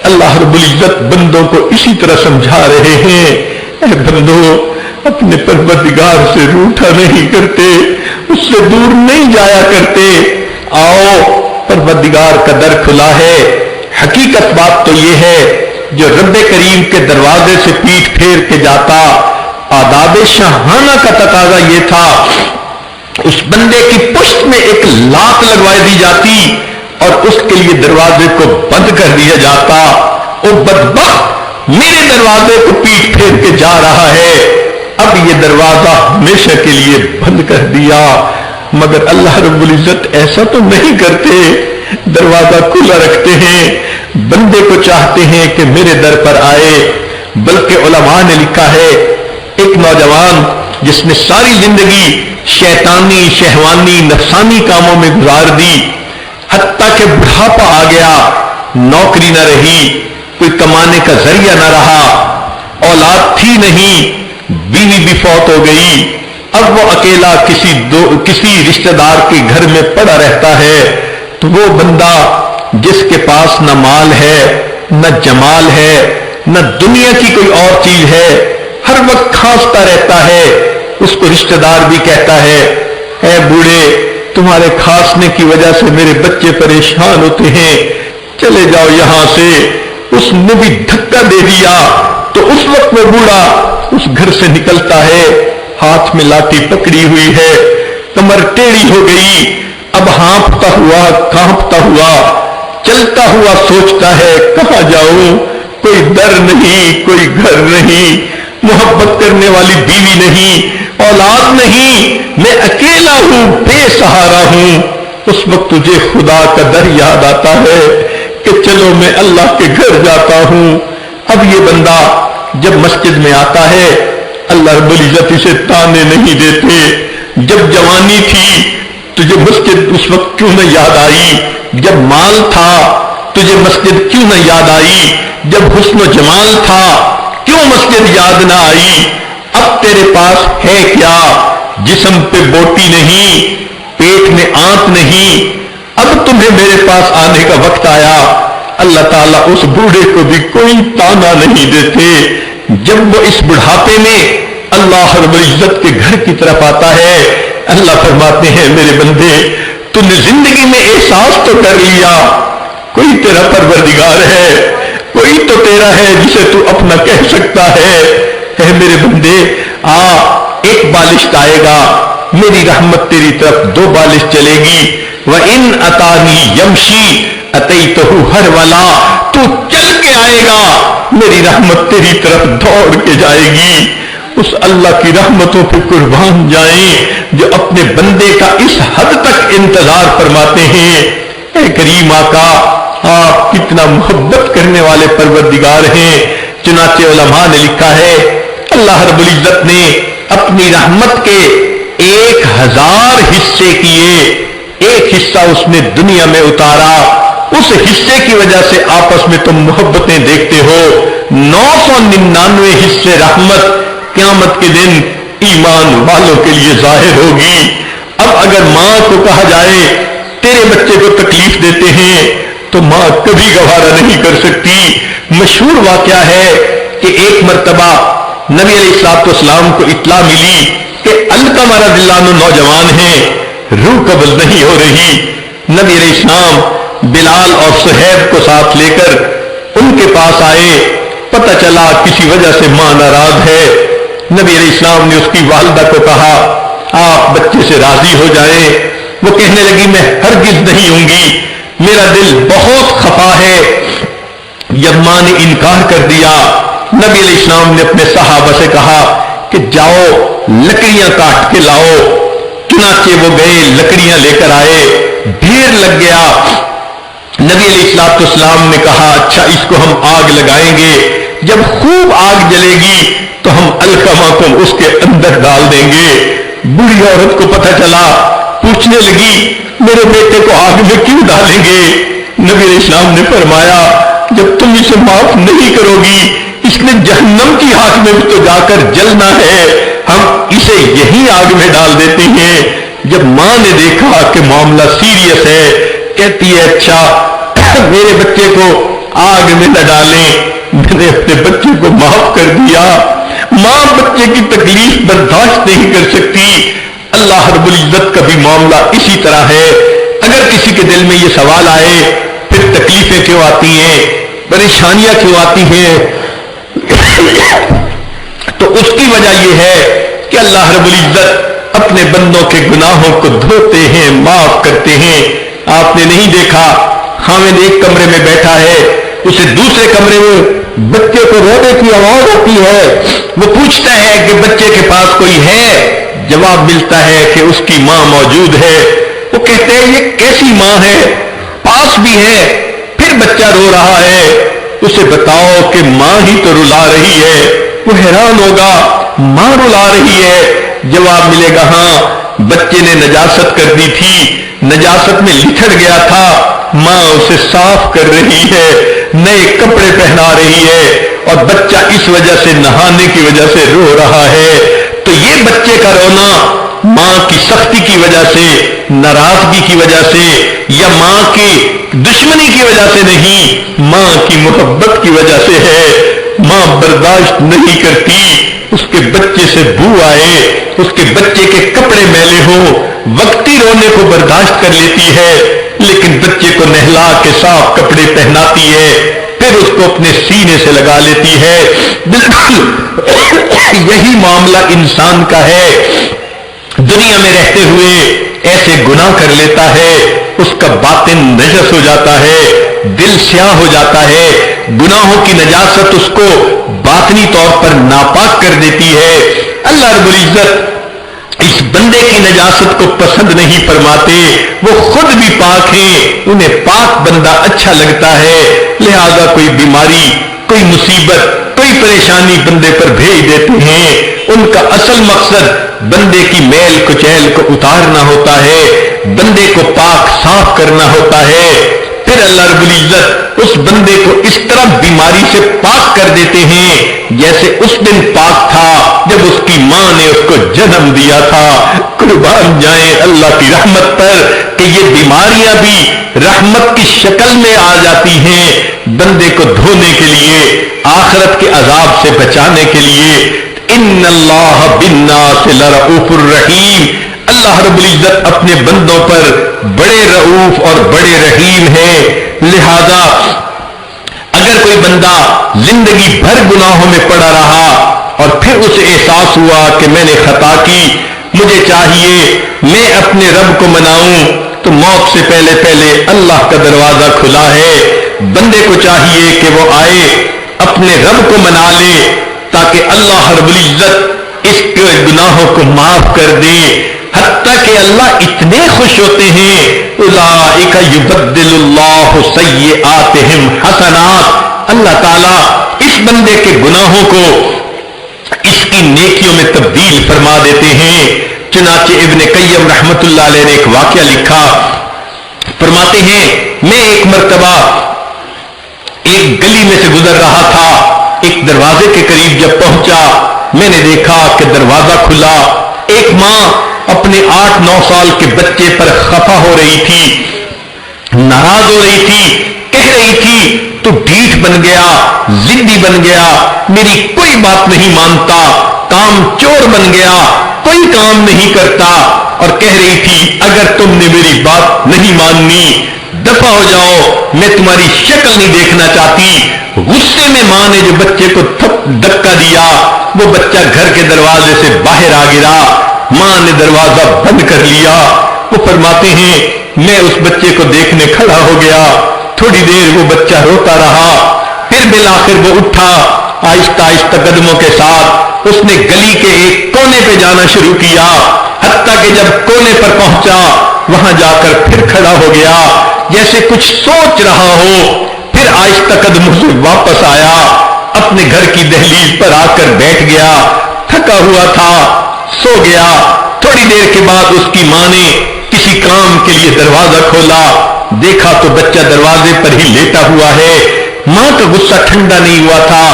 اللہ رب العزت بندوں کو اسی طرح سمجھا رہے ہیں, اے بندو اپنے پروردگار سے روٹھا نہیں کرتے, اس سے دور نہیں جایا کرتے. آؤ پروردگار کا در کھلا ہے. حقیقت بات تو یہ ہے جو رب کریم کے دروازے سے پیٹھ پھیر کے جاتا, آداب شاہانہ کا تقاضا یہ تھا اس بندے کی پشت میں ایک لات لگوائی دی جاتی اور اس کے لیے دروازے کو بند کر دیا جاتا. وہ بدبخت میرے دروازے کو پیٹھ پھیر کے جا رہا ہے, اب یہ دروازہ ہمیشہ کے لیے بند کر دیا. مگر اللہ رب العزت ایسا تو نہیں کرتے, دروازہ کھلا رکھتے ہیں, بندے کو چاہتے ہیں کہ میرے در پر آئے. بلکہ علماء نے لکھا ہے ایک نوجوان جس نے ساری زندگی شیطانی شہوانی نفسانی کاموں میں گزار دی, حتیٰ کہ بڑھاپا آ گیا, نوکری نہ رہی, کوئی کمانے کا ذریعہ نہ رہا, اولاد تھی نہیں, بیوی بھی فوت ہو گئی, اب وہ اکیلا کسی رشتہ دار کے گھر میں پڑا رہتا ہے. تو وہ بندہ جس کے پاس نہ مال ہے, نہ جمال ہے, نہ دنیا کی کوئی اور چیز ہے, ہر وقت کھانستا رہتا ہے. اس کو رشتہ دار بھی کہتا ہے اے بوڑھے تمہارے کھانسنے کی وجہ سے میرے بچے پریشان ہوتے ہیں, چلے جاؤ یہاں سے. اس نے بھی دھکا دے دیا تو اس وقت وہ بوڑھا اس گھر سے نکلتا ہے, ہاتھ میں لاٹھی پکڑی ہوئی ہے, کمر ٹیڑھی ہو گئی, اب ہانپتا ہوا کانپتا ہوا چلتا ہوا سوچتا ہے کہاں جاؤں, کوئی در نہیں، کوئی گھر نہیں، محبت کرنے والی بیوی نہیں، اولاد نہیں، میں اکیلا ہوں، بے سہارا ہوں، اس وقت تجھے خدا کا در یاد آتا ہے کہ چلو میں اللہ کے گھر جاتا ہوں۔ اب یہ بندہ جب مسجد میں آتا ہے اللہ رب العزت اسے تانے نہیں دیتے، جب جوانی تھی تجھے مسجد اس وقت کیوں نہ یاد آئی، جب مال تھا تجھے مسجد کیوں نہ یاد آئی، جب حسن و جمال تھا کیوں مسجد یاد نہ آئی، اب تیرے پاس ہے کیا، جسم پہ بوٹی نہیں، پیٹ میں آنت نہیں، اب تمہیں میرے پاس آنے کا وقت آیا۔ اللہ تعالیٰ اس بوڑھے کو بھی کوئی تانا نہیں دیتے، جب وہ اس بڑھاپے میں اللہ رب العزت کے گھر کی طرف آتا ہے، اللہ فرماتے ہیں میرے بندے تو نے زندگی میں احساس تو کر لیا، کوئی تیرا پروردگار ہے، کوئی تو تیرا ہے جسے تو اپنا کہہ سکتا ہے۔ اے میرے بندے آ، ایک بالشت آئے گا، میری رحمت تیری طرف دو بالش چلے گی، وَإِنْ أَتَانِي يَمْشِي أَتَيْتُهُ هَرْوَلًا، تو چل کے آئے گا، میری رحمت تیری طرف دوڑ کے جائے گی۔ اس اللہ کی رحمتوں پہ قربان جائیں جو اپنے بندے کا اس حد تک انتظار فرماتے ہیں۔ اے کریم آقا، آپ کتنا محبت کرنے والے پروردگار ہیں۔ چنانچہ علماء نے لکھا ہے اللہ رب العزت نے اپنی رحمت کے 1000 حصے کیے، ایک حصہ اس نے دنیا میں اتارا، اس حصے کی وجہ سے آپس میں تم محبتیں دیکھتے ہو۔ 999 حصے رحمت قیامت کے دن ایمان والوں کے لیے ظاہر ہوگی۔ اب اگر ماں کو کہا جائے تیرے بچے کو تکلیف دیتے ہیں تو ماں کبھی گوارا نہیں کر سکتی۔ مشہور واقعہ ہے کہ ایک مرتبہ نبی علیہ السلام کو اطلاع ملی کہ علقمہ رضی اللہ عنہ نوجوان ہیں، روح قبض نہیں ہو رہی۔ نبی علیہ السلام بلال اور صہیب کو ساتھ لے کر ان کے پاس آئے، پتہ چلا کسی وجہ سے ماں ناراض ہے۔ نبی علیہ السلام نے اس کی والدہ کو کہا آپ بچے سے راضی ہو جائیں۔ وہ کہنے لگی میں ہرگز نہیں ہوں گی، میرا دل بہت خفا ہے۔ جب ماں نے انکار کر دیا، نبی علیہ السلام نے اپنے صحابہ سے کہا کہ جاؤ لکڑیاں کاٹ کے لاؤ۔ چنانچہ وہ گئے، لکڑیاں لے کر آئے، ڈھیر لگ گیا۔ نبی علیہ السلام نے کہا اچھا اس کو ہم آگ لگائیں گے، جب خوب آگ جلے گی تو ہم علقمہ کو اس کے اندر ڈال دیں گے۔ بوڑھی عورت کو پتہ چلا، پوچھنے لگی میرے بیٹے کو آگ میں کیوں ڈالیں گے؟ نبی علیہ السلام نے فرمایا جب تم اسے معاف نہیں کرو گی اس نے جہنم کی آگ میں بھی تو جا کر جلنا ہے، ہم اسے یہی آگ میں ڈال دیتے ہیں۔ جب ماں نے دیکھا کہ معاملہ سیریس ہے، کہتی ہے اچھا میرے بچے کو آگ میں نہ ڈالیں، میں نے اپنے بچے کو معاف کر دیا۔ ماں بچے کی تکلیف برداشت نہیں کر سکتی۔ اللہ رب العزت کا بھی معاملہ اسی طرح ہے۔ اگر کسی کے دل میں یہ سوال آئے پھر تکلیفیں کیوں آتی ہیں، پریشانیاں کیوں آتی ہیں، تو اس کی وجہ یہ ہے کہ اللہ رب العزت اپنے بندوں کے گناہوں کو دھوتے ہیں، معاف کرتے ہیں۔ آپ نے نہیں دیکھا خاوند ایک کمرے میں بیٹھا ہے، اسے دوسرے کمرے میں بچے کو رونے کی آواز آتی ہے، وہ پوچھتا ہے کہ بچے کے پاس کوئی ہے؟ جواب ملتا ہے کہ اس کی ماں موجود ہے۔ وہ کہتے ہیں یہ کیسی ماں ہے، پاس بھی ہے پھر بچہ رو رہا ہے، اسے بتاؤ کہ ماں ہی تو رلا رہی ہے۔ وہ حیران ہوگا ماں رلا رہی ہے، جواب ملے گا ہاں بچے نے نجاست کر دی تھی، نجاست میں لکھڑ گیا تھا، ماں اسے صاف کر رہی ہے، نئے کپڑے پہنا رہی ہے، اور بچہ اس وجہ سے نہانے کی وجہ سے رو رہا ہے۔ تو یہ بچے کا رونا ماں کی سختی کی وجہ سے، ناراضگی کی وجہ سے، یا ماں کی دشمنی کی وجہ سے نہیں، ماں کی محبت کی وجہ سے ہے۔ ماں برداشت نہیں کرتی اس کے بچے سے بو آئے، اس کے بچے کے کپڑے میلے ہوں، وقتی رونے کو برداشت کر لیتی ہے، لیکن بچے کو نہلا کے صاف کپڑے پہناتی ہے، پھر اس کو اپنے سینے سے لگا لیتی ہے۔ بالکل یہی معاملہ انسان کا ہے، دنیا میں رہتے ہوئے ایسے گناہ کر لیتا ہے، اس کا باطن نجس ہو جاتا ہے، دل سیاہ ہو جاتا ہے، گناہوں کی نجاست اس کو باطنی طور پر ناپاک کر دیتی ہے۔ اللہ رب العزت اس بندے کی نجاست کو پسند نہیں فرماتے، وہ خود بھی پاک ہیں، انہیں پاک بندہ اچھا لگتا ہے، لہذا کوئی بیماری، کوئی مصیبت، کوئی پریشانی بندے پر بھیج دیتے ہیں۔ ان کا اصل مقصد بندے کی میل کچیل کو اتارنا ہوتا ہے، بندے کو پاک صاف کرنا ہوتا ہے۔ پھر اللہ رب العزت اس بندے کو اس طرح بیماری سے پاک کر دیتے ہیں جیسے اس دن پاک تھا جب اس کی ماں نے اس کو جنم دیا تھا۔ قربان جائیں اللہ کی رحمت پر کہ یہ بیماریاں بھی رحمت کی شکل میں آ جاتی ہیں، بندے کو دھونے کے لیے، آخرت کے عذاب سے بچانے کے لیے۔ ان اللہ بالناس لرؤوف الرحیم، اللہ رب العزت اپنے بندوں پر بڑے رؤوف اور بڑے رحیم ہیں۔ لہذا اگر کوئی بندہ زندگی بھر گناہوں میں پڑا رہا اور پھر اسے احساس ہوا کہ میں نے خطا کی، مجھے چاہیے میں اپنے رب کو مناؤں، تو موت سے پہلے پہلے اللہ کا دروازہ کھلا ہے، بندے کو چاہیے کہ وہ آئے اپنے رب کو منا لے تاکہ اللہ رب العزت اس کے گناہوں کو معاف کر دے۔ حتیٰ کہ اللہ اتنے خوش ہوتے ہیں، اولئک یبدل اللہ سیئاتہم حسنات، اللہ تعالیٰ اس بندے کے گناہوں کو اس کی نیکیوں میں تبدیل فرما دیتے ہیں۔ چنانچہ ابن قیم رحمت اللہ علیہ نے ایک واقعہ لکھا، فرماتے ہیں میں ایک مرتبہ ایک گلی میں سے گزر رہا تھا، ایک دروازے کے قریب جب پہنچا میں نے دیکھا کہ دروازہ کھلا، ایک ماں اپنے 8-9 سال کے بچے پر خفا ہو رہی تھی، ناراض ہو رہی تھی، کہہ رہی تھی تو ڈھیٹ بن گیا، ضدی بن گیا، میری کوئی بات نہیں مانتا، کام چور بن گیا، کوئی کام نہیں کرتا، اور کہہ رہی تھی اگر تم نے میری بات نہیں ماننی دفع ہو جاؤ، میں تمہاری شکل نہیں دیکھنا چاہتی۔ غصے میں ماں نے جو بچے کو دھکا دیا، وہ بچہ گھر کے دروازے سے باہر آ گرا، ماں نے دروازہ بند کر لیا۔ وہ فرماتے ہیں میں اس بچے کو دیکھنے کھڑا ہو گیا، تھوڑی دیر وہ بچہ روتا رہا، پھر بالآخر وہ اٹھا، آہستہ آہستہ قدموں کے ساتھ اس نے گلی کے ایک کونے پہ جانا شروع کیا، حتیٰ کہ جب کونے پر پہنچا وہاں جا کر پھر کھڑا ہو گیا جیسے کچھ سوچ رہا ہو، پھر آہستہ قدموں سے واپس آیا، اپنے گھر کی دہلیز پر آ کر بیٹھ گیا، تھکا ہوا تھا، سو گیا۔ تھوڑی دیر کے بعد اس کی ماں نے کسی کام کے لیے دروازہ کھولا، دیکھا تو بچہ دروازے پر ہی لیٹا ہوا ہے، ماں کا غصہ ٹھنڈا نہیں ہوا تھا،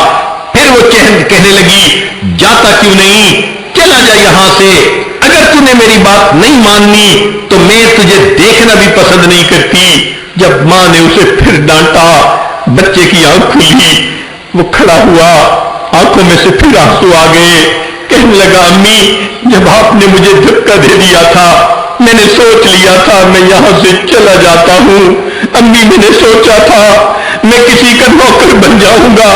پھر وہ کہنے لگی جاتا کیوں نہیں، چلا جا یہاں سے، اگر تو نے میری بات نہیں ماننی تو میں تجھے دیکھنا بھی پسند نہیں کرتی۔ جب ماں نے اسے پھر ڈانٹا، بچے کی آنکھ کھلی، وہ کھڑا ہوا، آنکھوں میں سے پھر آنسو آ گئے، کہنے لگا امی جب آپ نے مجھے دھکا دے دیا تھا میں نے سوچ لیا تھا میں یہاں سے چلا جاتا ہوں، امی میں نے سوچا تھا میں کسی کا نوکر بن جاؤں گا،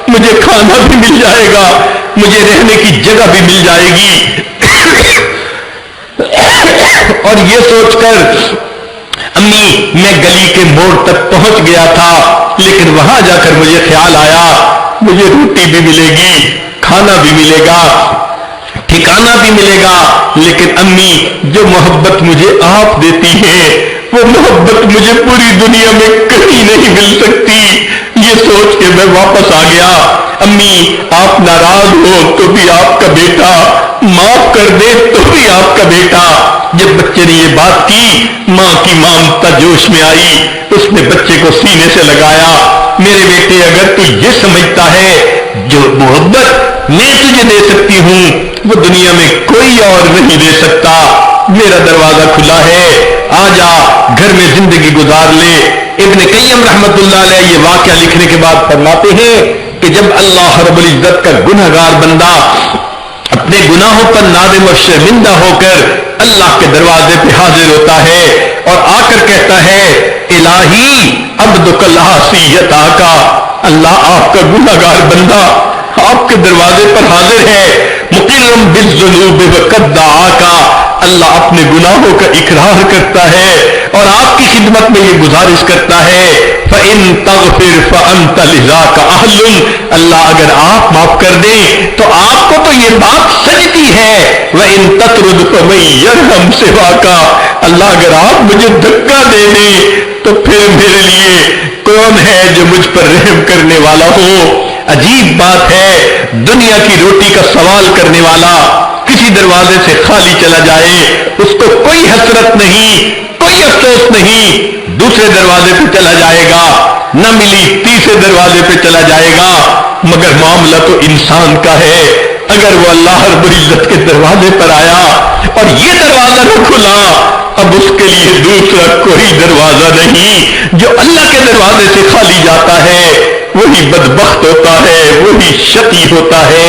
مجھے کھانا بھی مل جائے گا، مجھے رہنے کی جگہ بھی مل جائے گی، اور یہ سوچ کر امی میں گلی کے موڑ تک پہنچ گیا تھا، لیکن وہاں جا کر مجھے خیال آیا مجھے روٹی بھی ملے گی، کھانا بھی ملے گا، ٹھکانہ بھی ملے گا، لیکن امی جو محبت مجھے آپ دیتی ہیں وہ محبت مجھے پوری دنیا میں کہیں نہیں مل سکتی۔ یہ سوچ کے میں واپس آ گیا، امی آپ ناراض ہو تو بھی آپ کا بیٹا، معاف کر دے تو بھی آپ کا بیٹا۔ جب بچے نے یہ بات کی ماں کی ممتا جوش میں آئی، اس نے بچے کو سینے سے لگایا، میرے بیٹے اگر تو یہ سمجھتا ہے جو محبت میں تجھے دے سکتی ہوں وہ دنیا میں کوئی اور نہیں دے سکتا، میرا دروازہ کھلا ہے، آ جا گھر میں زندگی گزار لے۔ ابن قیم رحمت اللہ علیہ یہ واقعہ لکھنے کے بعد فرماتے ہیں کہ جب اللہ رب العزت کا گنہگار بندہ اپنے گناہوں پر نادم اور شرمندہ ہو کر اللہ کے دروازے پہ حاضر ہوتا ہے اور آ کر کہتا ہے الہی عبدک العاصی یتاکا، اللہ آپ کا گنہگار بندہ آپ کے دروازے پر حاضر ہے، مقرم بالذنوب وقد دعاکا، اللہ اپنے گناہوں کا اقرار کرتا ہے اور آپ کی خدمت میں یہ گزارش کرتا ہے فَإِن تَغْفِرْ فَأَنْتَ لِذَاكَ أَهْلٌ، اللہ اگر آپ معاف کر دیں تو آپ کو تو یہ بات سجتی ہے. وَإِن تَطْرُدْ فَمَن يَرْحَمْ سِوَاكَ، اللہ اگر آپ مجھے دھکا دے دیں تو پھر میرے لیے کون ہے جو مجھ پر رحم کرنے والا ہو. عجیب بات ہے، دنیا کی روٹی کا سوال کرنے والا کسی دروازے سے خالی چلا جائے، اس کو کوئی حسرت نہیں، کوئی افسوس نہیں. دوسرے دروازے پہ چلا جائے گا، نہ ملی، تیسرے دروازے پہ چلا جائے گا. مگر معاملہ تو انسان کا ہے. اگر وہ اللہ رب العزت کے دروازے پر آیا اور یہ دروازہ نہ کھلا، اب اس کے لیے دوسرا کوئی دروازہ نہیں. جو اللہ کے دروازے سے خالی جاتا ہے وہی بدبخت ہوتا ہے، وہی شقی ہوتا ہے.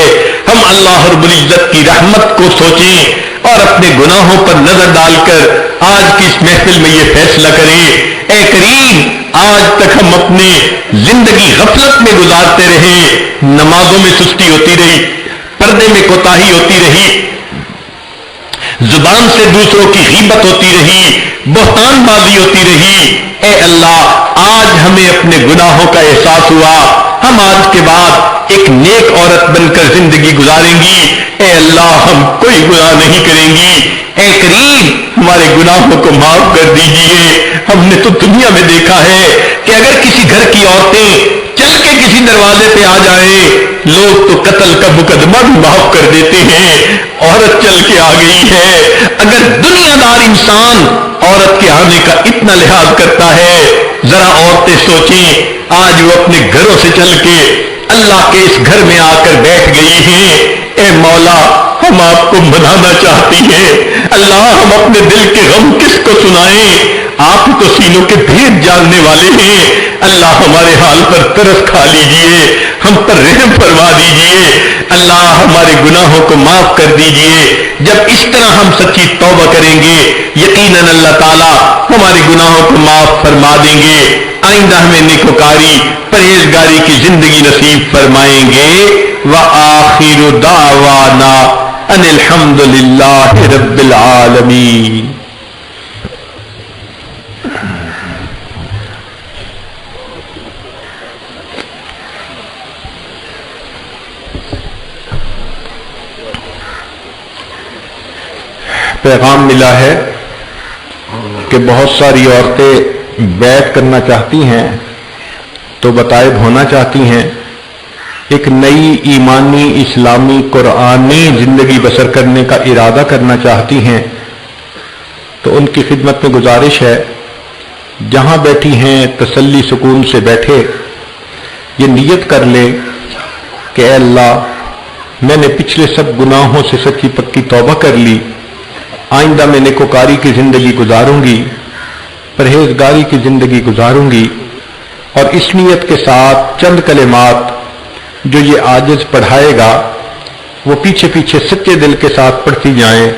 ہم اللہ رب العزت کی رحمت کو سوچیں اور اپنے گناہوں پر نظر ڈال کر آج کی اس محفل میں یہ فیصلہ کریں، اے کریم آج تک ہم اپنی زندگی غفلت میں گزارتے رہے، نمازوں میں سستی ہوتی رہی، پردے میں کوتاہی ہوتی رہی، زبان سے دوسروں کی غیبت ہوتی رہی، بہتان بازی ہوتی رہی. اے اللہ آج ہمیں اپنے گناہوں کا احساس ہوا، ہم آج کے بعد ایک نیک عورت بن کر زندگی گزاریں گی. اے اللہ ہم کوئی گناہ نہیں کریں گی. اے کریم ہمارے گناہوں کو معاف کر دیجئے. ہم نے تو دنیا میں دیکھا ہے کہ اگر کسی گھر کی عورتیں چل کے کسی دروازے پہ آ جائیں، لوگ تو قتل کا مقدمہ بھی معاف کر دیتے ہیں. عورت چل کے آ گئی ہے. اگر دنیا دار انسان عورت کے آنے کا اتنا لحاظ کرتا ہے، ذرا عورتیں سوچیں آج وہ اپنے گھروں سے چل کے اللہ کے اس گھر میں آ کر بیٹھ گئی ہیں. اے مولا ہم آپ کو منانا چاہتی ہیں. اللہ ہم اپنے دل کے غم کس کو سنائیں؟ آپ تو سینوں کے بھید جاننے والے ہیں. اللہ ہمارے حال پر ترس کھا لیجئے، ہم پر رحم فرما دیجئے. اللہ ہمارے گناہوں کو معاف کر دیجئے. جب اس طرح ہم سچی توبہ کریں گے یقیناً اللہ تعالیٰ ہمارے گناہوں کو معاف فرما دیں گے. آئندہ ہمیں نیکوکاری پرہیزگاری کی زندگی نصیب فرمائیں گے. وآخر دعوانا ان الحمد للہ رب العالمین. پیغام ملا ہے کہ بہت ساری عورتیں بیعت کرنا چاہتی ہیں، تو بطائب ہونا چاہتی ہیں، ایک نئی ایمانی اسلامی قرآنی زندگی بسر کرنے کا ارادہ کرنا چاہتی ہیں. تو ان کی خدمت میں گزارش ہے جہاں بیٹھی ہیں تسلی سکون سے بیٹھے، یہ نیت کر لے کہ اے اللہ میں نے پچھلے سب گناہوں سے سچی پکی توبہ کر لی، آئندہ میں نیکوکاری کی زندگی گزاروں گی، پرہیزگاری کی زندگی گزاروں گی. اور اس نیت کے ساتھ چند کلمات جو یہ عاجز پڑھائے گا وہ پیچھے پیچھے سچے دل کے ساتھ پڑھتی جائیں.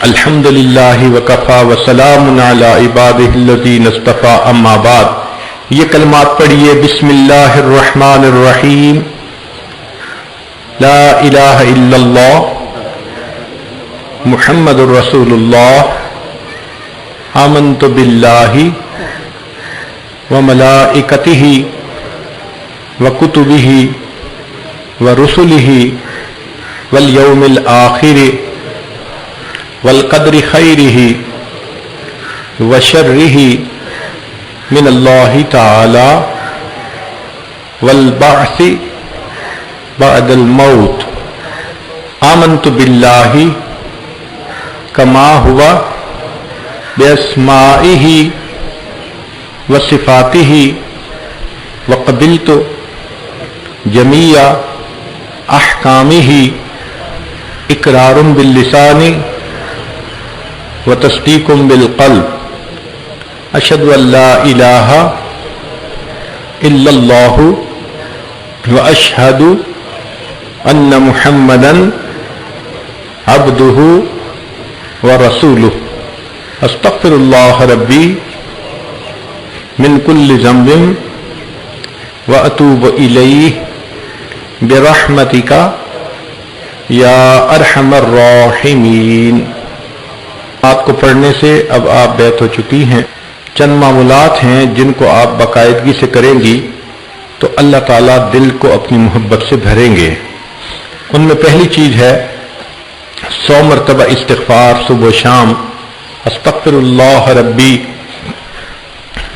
الحمدللہ وکفا وسلام علی عبادہ الذین اصطفیٰ اما بعد. یہ کلمات پڑھیے. بسم اللہ الرحمن الرحیم. لا الہ الا اللہ محمد الرسول اللہ. آمنت باللہ وملائکتہ وکتبہ ورسلہ والیوم الآخر والقدر خیرہ وشرہ من اللہ تعالی والبعث بعد الموت. آمنت باللہ کما ہوا باسمائہ وصفاتہ وقبلت جمیع احکامہ اقرار باللسان وتصدیق بالقلب. اشہد ان لا الہ الا اللہ واشہد ان محمدا عبدہ ورسولہ. استغفر اللہ ربی من کل ذنب واتوب الیہ برحمتک یا ارحم الراحمین. بات کو پڑھنے سے اب آپ بیت ہو چکی ہیں. چند معمولات ہیں جن کو آپ باقاعدگی سے کریں گی تو اللہ تعالیٰ دل کو اپنی محبت سے بھریں گے۔ ان میں پہلی چیز ہے 100 مرتبہ استغفار صبح و شام، استغفر اللہ ربی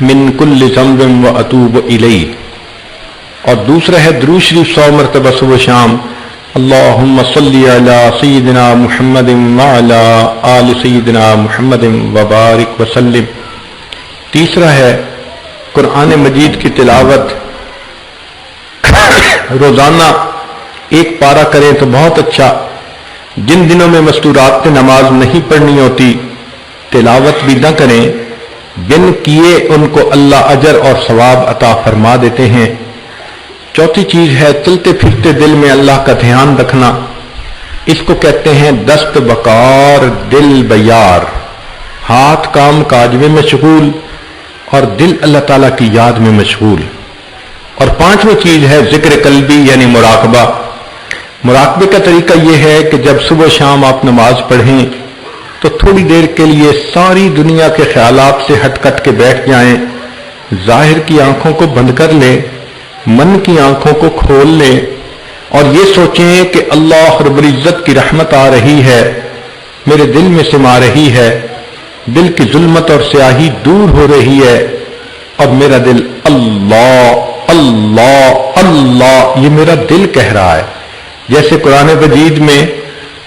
من کل ذنب و اتوب الیہ، اور دوسرا ہے درود شریف 100 مرتبہ صبح و شام، اللہم صلی علی سیدنا محمد وعلی آل سیدنا محمد وبارک وسلم۔ تیسرا ہے قرآن مجید کی تلاوت، روزانہ ایک پارہ کریں تو بہت اچھا۔ جن دنوں میں مستورات میں نماز نہیں پڑھنی ہوتی تلاوت بھی نہ کریں، بن کیے ان کو اللہ اجر اور ثواب عطا فرما دیتے ہیں۔ چوتھی چیز ہے چلتے پھرتے دل میں اللہ کا دھیان رکھنا، اس کو کہتے ہیں دست بکار دل بیار، ہاتھ کام کاج میں مشغول اور دل اللہ تعالیٰ کی یاد میں مشغول۔ اور پانچویں چیز ہے ذکر قلبی یعنی مراقبہ۔ مراقبے کا طریقہ یہ ہے کہ جب صبح شام آپ نماز پڑھیں تو تھوڑی دیر کے لیے ساری دنیا کے خیالات سے ہٹ کٹ کے بیٹھ جائیں، ظاہر کی آنکھوں کو بند کر لیں، من کی آنکھوں کو کھول لیں اور یہ سوچیں کہ اللہ رب العزت کی رحمت آ رہی ہے، میرے دل میں سما رہی ہے، دل کی ظلمت اور سیاہی دور ہو رہی ہے اور میرا دل اللہ اللہ اللہ یہ میرا دل کہہ رہا ہے۔ جیسے قرآن مجید میں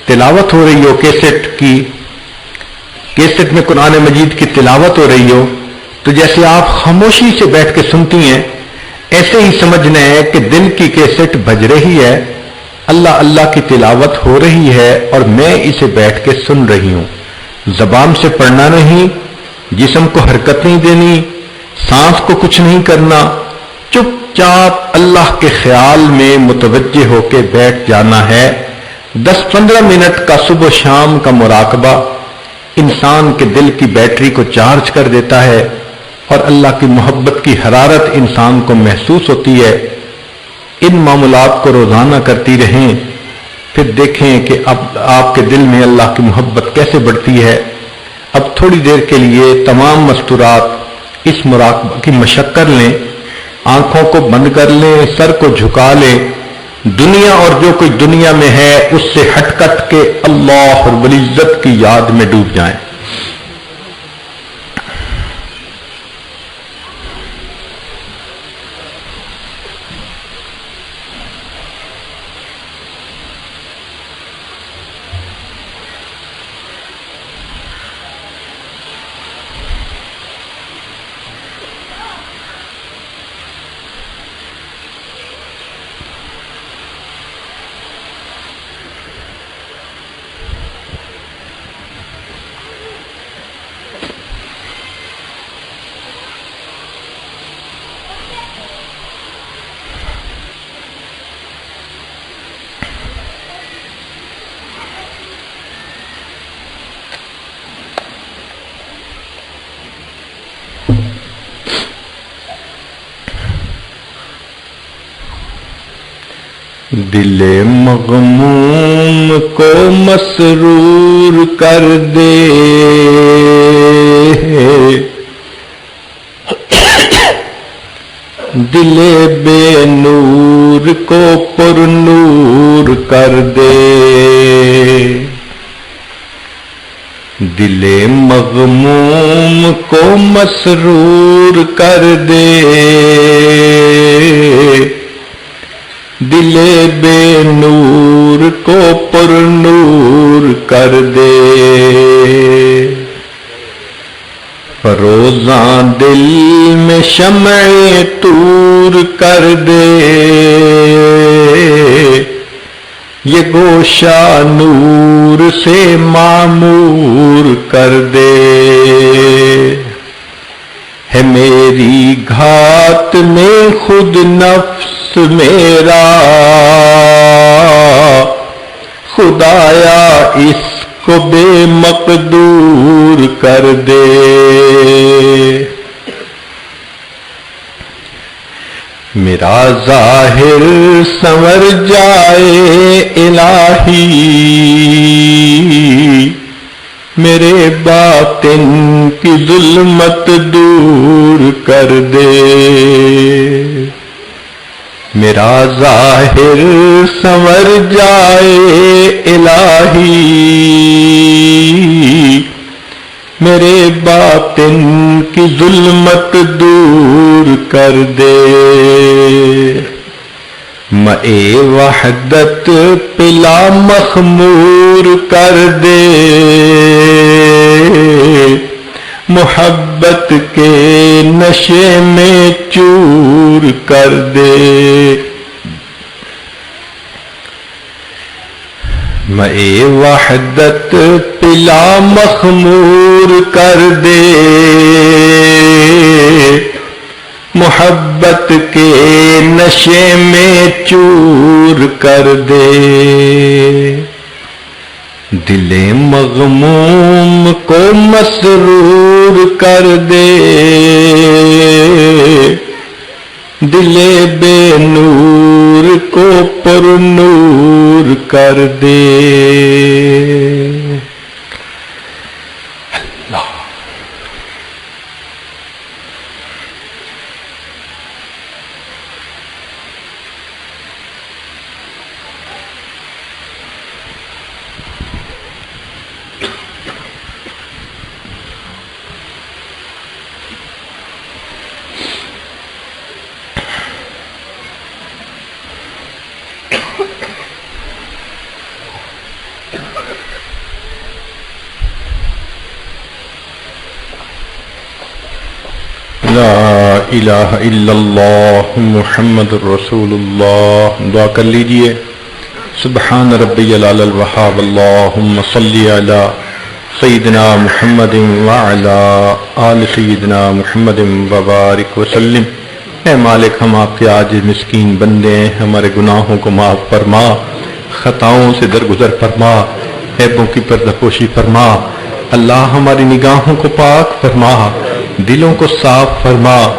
تلاوت ہو رہی ہو، کیسٹ میں قرآن مجید کی تلاوت ہو رہی ہو تو جیسے آپ خاموشی سے بیٹھ کے سنتی ہیں، ایسے ہی سمجھنا ہے کہ دل کی کیسٹ بج رہی ہے، اللہ اللہ کی تلاوت ہو رہی ہے اور میں اسے بیٹھ کے سن رہی ہوں۔ زبان سے پڑھنا نہیں، جسم کو حرکت نہیں دینی، سانس کو کچھ نہیں کرنا، چپ چاپ اللہ کے خیال میں متوجہ ہو کے بیٹھ جانا ہے۔ 10-15 منٹ کا صبح شام کا مراقبہ انسان کے دل کی بیٹری کو چارج کر دیتا ہے اور اللہ کی محبت کی حرارت انسان کو محسوس ہوتی ہے۔ ان معمولات کو روزانہ کرتی رہیں، پھر دیکھیں کہ اب آپ کے دل میں اللہ کی محبت کیسے بڑھتی ہے۔ اب تھوڑی دیر کے لیے تمام مستورات اس مراقبہ کی مشق کر لیں، آنکھوں کو بند کر لیں، سر کو جھکا لیں، دنیا اور جو کوئی دنیا میں ہے اس سے ہٹ کٹ کے اللہ رب العزت کی یاد میں ڈوب جائیں۔ دل مغموم کو مسرور کر دے، دل بے نور کو پر نور کر دے، دل مغموم کو مسرور کر دے، دل بے نور کو پر نور کر دے، فروزاں دل میں شمع طور کر دے، یہ گوشہ نور سے معمور کر دے، ہے میری گھات میں خود نفس میرا، خدایا اس کو بے مقدور کر دے، میرا ظاہر سنور جائے الہی، میرے باطن کی ظلمت دور کر دے، میرا ظاہر سنور جائے الہی، میرے باطن کی ظلمت دور کر دے، مَعِ وحدت پلا مخمور کر دے، محبت کے نشے میں چور کر دے، مَعِ وحدت پلا مخمور کر دے، محبت کے نشے میں چور کر دے، دل مغموم کو مسرور کر دے، دل بے نور کو پر نور کر دے۔ اللہ لا الہ الا اللہ محمد الرسول اللہ۔ دعا کر لیجئے، سبحان ربی العلی الوہاب، اللہم صلی علی سیدنا محمد وعلی آل سیدنا محمد وبارک وسلم۔ اے مالک، ہم آپ کے عاجز مسکین بندے ہیں، ہمارے گناہوں کو معاف فرما، خطاؤں سے درگزر فرما، عیبوں کی پردہ پوشی فرما۔ اللہ ہماری نگاہوں کو پاک فرما، دلوں کو صاف فرما،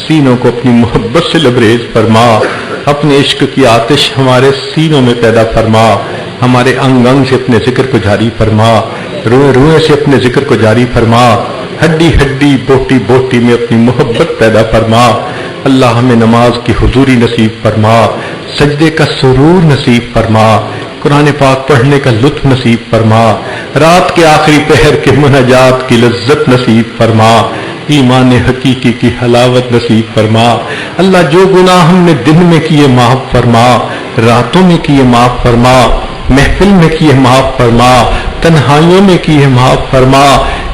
سینوں کو اپنی محبت سے لبریز فرما، اپنے عشق کی آتش ہمارے سینوں میں پیدا فرما، ہمارے انگ انگ سے اپنے ذکر کو جاری فرما، روئے روئے سے اپنے ذکر کو جاری فرما، ہڈی ہڈی بوٹی بوٹی میں اپنی محبت پیدا فرما۔ اللہ ہمیں نماز کی حضوری نصیب فرما، سجدے کا سرور نصیب فرما، قرآن پاک پڑھنے کا لطف نصیب فرما، رات کے آخری پہر کے مناجات کی لذت نصیب فرما، ایمان حقیقی کی حلاوت نصیب فرما۔ اللہ جو گناہ ہم نے دن میں کیے معاف فرما، راتوں میں کیے معاف فرما، محفل میں کیے معاف فرما، تنہائیوں میں کیے معاف فرما،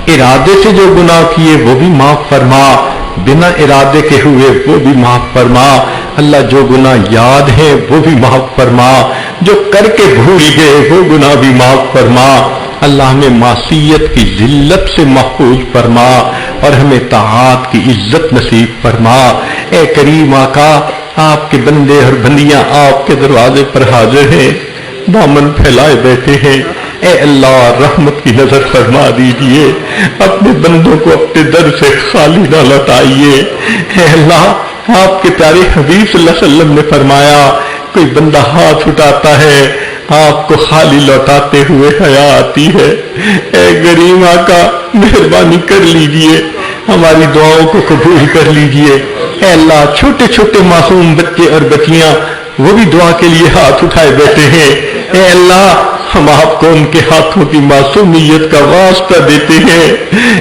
ارادے سے جو گناہ کیے وہ بھی معاف فرما، بنا ارادے کے ہوئے وہ بھی معاف فرما۔ اللہ جو گناہ یاد ہیں وہ بھی معاف فرما، جو کر کے بھول گئے وہ گناہ بھی معاف فرما۔ اللہ ہمیں معصیت کی ذلت سے محفوظ فرما اور ہمیں طاعات کی عزت نصیب فرما۔ اے کریم آقا، آپ کے بندے اور بندیاں آپ کے دروازے پر حاضر ہیں، دامن پھیلائے بیٹھے ہیں۔ اے اللہ، رحمت کی نظر فرما دیجئے، اپنے بندوں کو اپنے در سے خالی نہ لوٹائیے۔ اے اللہ، آپ کے پیارے حبیب صلی اللہ علیہ وسلم نے فرمایا، کوئی بندہ ہاتھ اٹھاتا ہے آپ کو خالی لوٹاتے ہوئے حیا آتی ہے۔ اے کریم آقا، مہربانی کر لیجئے، ہماری دعاؤں کو قبول کر لیجئے۔ اے اللہ، چھوٹے چھوٹے معصوم بچے اور بچیاں وہ بھی دعا کے لیے ہاتھ اٹھائے بیٹھے ہیں۔ اے اللہ، ہم آپ کو ان کے ہاتھوں کی معصومیت کا واسطہ دیتے ہیں۔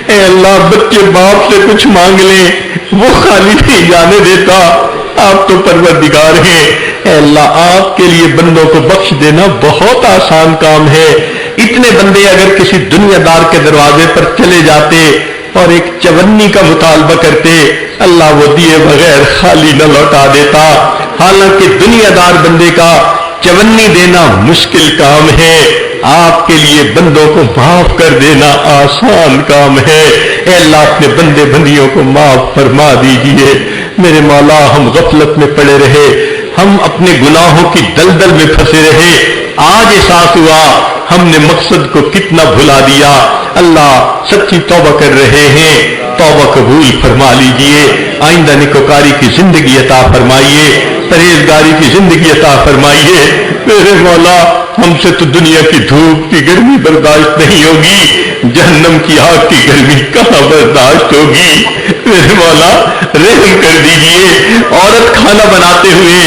اے اللہ، بچے باپ سے کچھ مانگ لیں وہ خالی نہیں جانے دیتا، آپ تو پروردگار ہیں۔ اے اللہ، آپ کے لیے بندوں کو بخش دینا بہت آسان کام ہے۔ اتنے بندے اگر کسی دنیا دار کے دروازے پر چلے جاتے اور ایک چونی کا مطالبہ کرتے، اللہ وہ دیے بغیر خالی نہ لوٹا دیتا۔ حالانکہ دنیا دار بندے کا چونی دینا مشکل کام ہے، آپ کے لیے بندوں کو معاف کر دینا آسان کام ہے۔ اے اللہ، اپنے بندے بندیوں کو معاف فرما دیجئے۔ میرے مولا، ہم غفلت میں پڑے رہے، ہم اپنے گناہوں کی دلدل میں پھنسے رہے، آج احساس ہوا ہم نے مقصد کو کتنا بھلا دیا۔ اللہ، سچی توبہ کر رہے ہیں، توبہ قبول فرما لیجئے، آئندہ نکوکاری کی زندگی عطا فرمائیے، پرہیزگاری کی زندگی عطا فرمائیے۔ میرے مولا، ہم سے تو دنیا کی دھوپ کی گرمی برداشت نہیں ہوگی، جہنم کی آگ کی گرمی کہاں برداشت ہوگی؟ میرے مولا رحم کر دیجئے۔ عورت کھانا بناتے ہوئے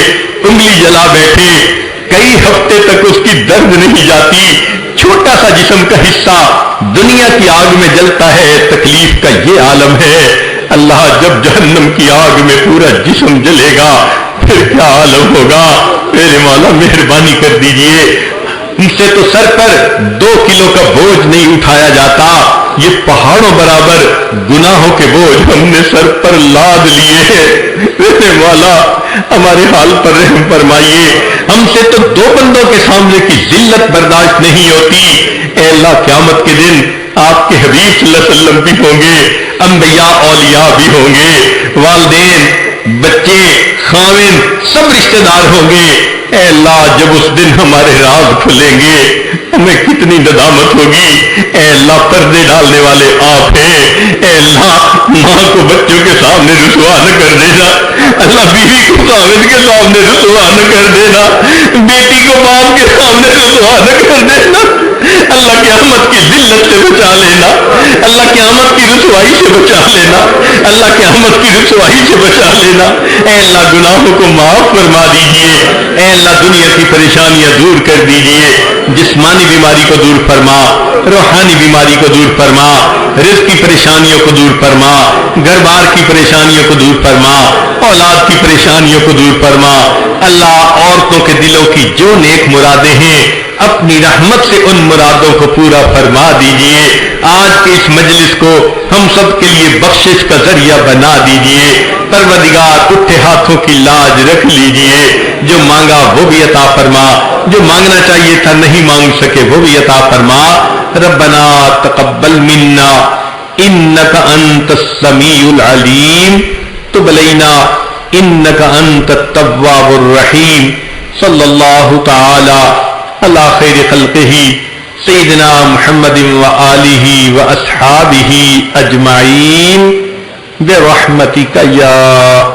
انگلی جلا بیٹھے، کئی ہفتے تک اس کی درد نہیں جاتی، چھوٹا سا جسم کا حصہ دنیا کی آگ میں جلتا ہے، تکلیف کا یہ عالم ہے۔ اللہ جب جہنم کی آگ میں پورا جسم جلے گا پھر کیا عالم ہوگا؟ میرے مولا مہربانی کر دیجئے۔ ان سے تو سر پر 2 کلو کا بوجھ نہیں اٹھایا جاتا، یہ پہاڑوں برابر گناہوں کے بوجھ ہم نے سر پر لاد لیے ہیں۔ میرے مولا ہمارے حال پر رحم فرمائیے۔ ہم سے تو 2 بندوں کے سامنے کی ذلت برداشت نہیں ہوتی۔ اے اللہ قیامت کے دن آپ کے حبیب صلی اللہ علیہ وسلم بھی ہوں گے، انبیاء اولیاء بھی ہوں گے، والدین، بچے، خاوند سب رشتہ دار ہوں گے۔ اے اللہ جب اس دن ہمارے راز کھلیں گے ہمیں کتنی ندامت ہوگی۔ اے اللہ پردے ڈالنے والے آپ ہیں۔ اے اللہ ماں کو بچوں کے سامنے رسوا نہ کر دینا، اللہ بیوی کو خاوند کے سامنے رسوا نہ کر دینا، بیٹی کو باپ کے سامنے رسوا نہ کر دینا۔ اللہ قیامت کی ذلت سے بچا لینا، اللہ قیامت کی رسوائی سے بچا لینا، اللہ قیامت کی رسوائی سے بچا لینا۔ اے اللہ گناہوں کو معاف فرما دیجئے۔ اے اللہ دنیا کی پریشانیاں دور کر دیجئے، جسمانی بیماری کو دور فرما، روحانی بیماری کو دور فرما، رزق کی پریشانیوں کو دور فرما، گھر بار کی پریشانیوں کو دور فرما، اولاد کی پریشانیوں کو دور فرما۔ اللہ عورتوں کے دلوں کی جو نیک مرادیں ہیں اپنی رحمت سے ان مرادوں کو پورا فرما دیجئے۔ آج کے اس مجلس کو ہم سب کے لیے بخشش کا ذریعہ بنا دیجئے۔ پروردگار اٹھے ہاتھوں کی لاج رکھ لیجئے، جو مانگا وہ بھی عطا فرما، جو مانگنا چاہیے تھا نہیں مانگ سکے وہ بھی عطا فرما۔ ربنا تقبل منا انک انت السمیع العلیم، تب علینا انک انت التواب الرحیم۔ صلی اللہ تعالی علی خیر خلقہ سیدنا محمد وآلہ واصحابہ اجمعین برحمتک یا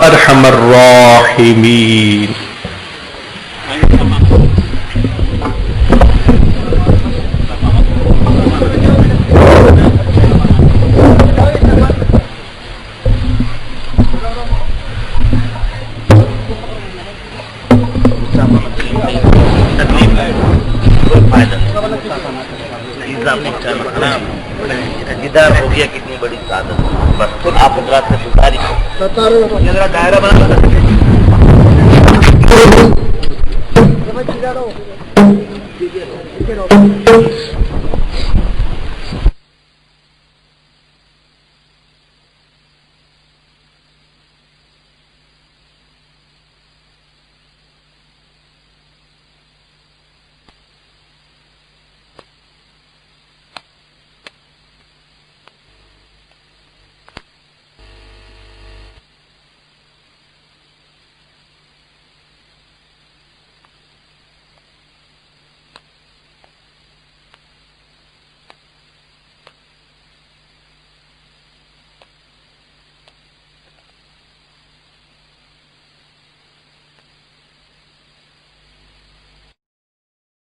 ارحم الراحمین۔ دیدار ہو گیا، کتنی بڑی سعادت۔ بس آپ حضرات سے گزارش دائرہ بنا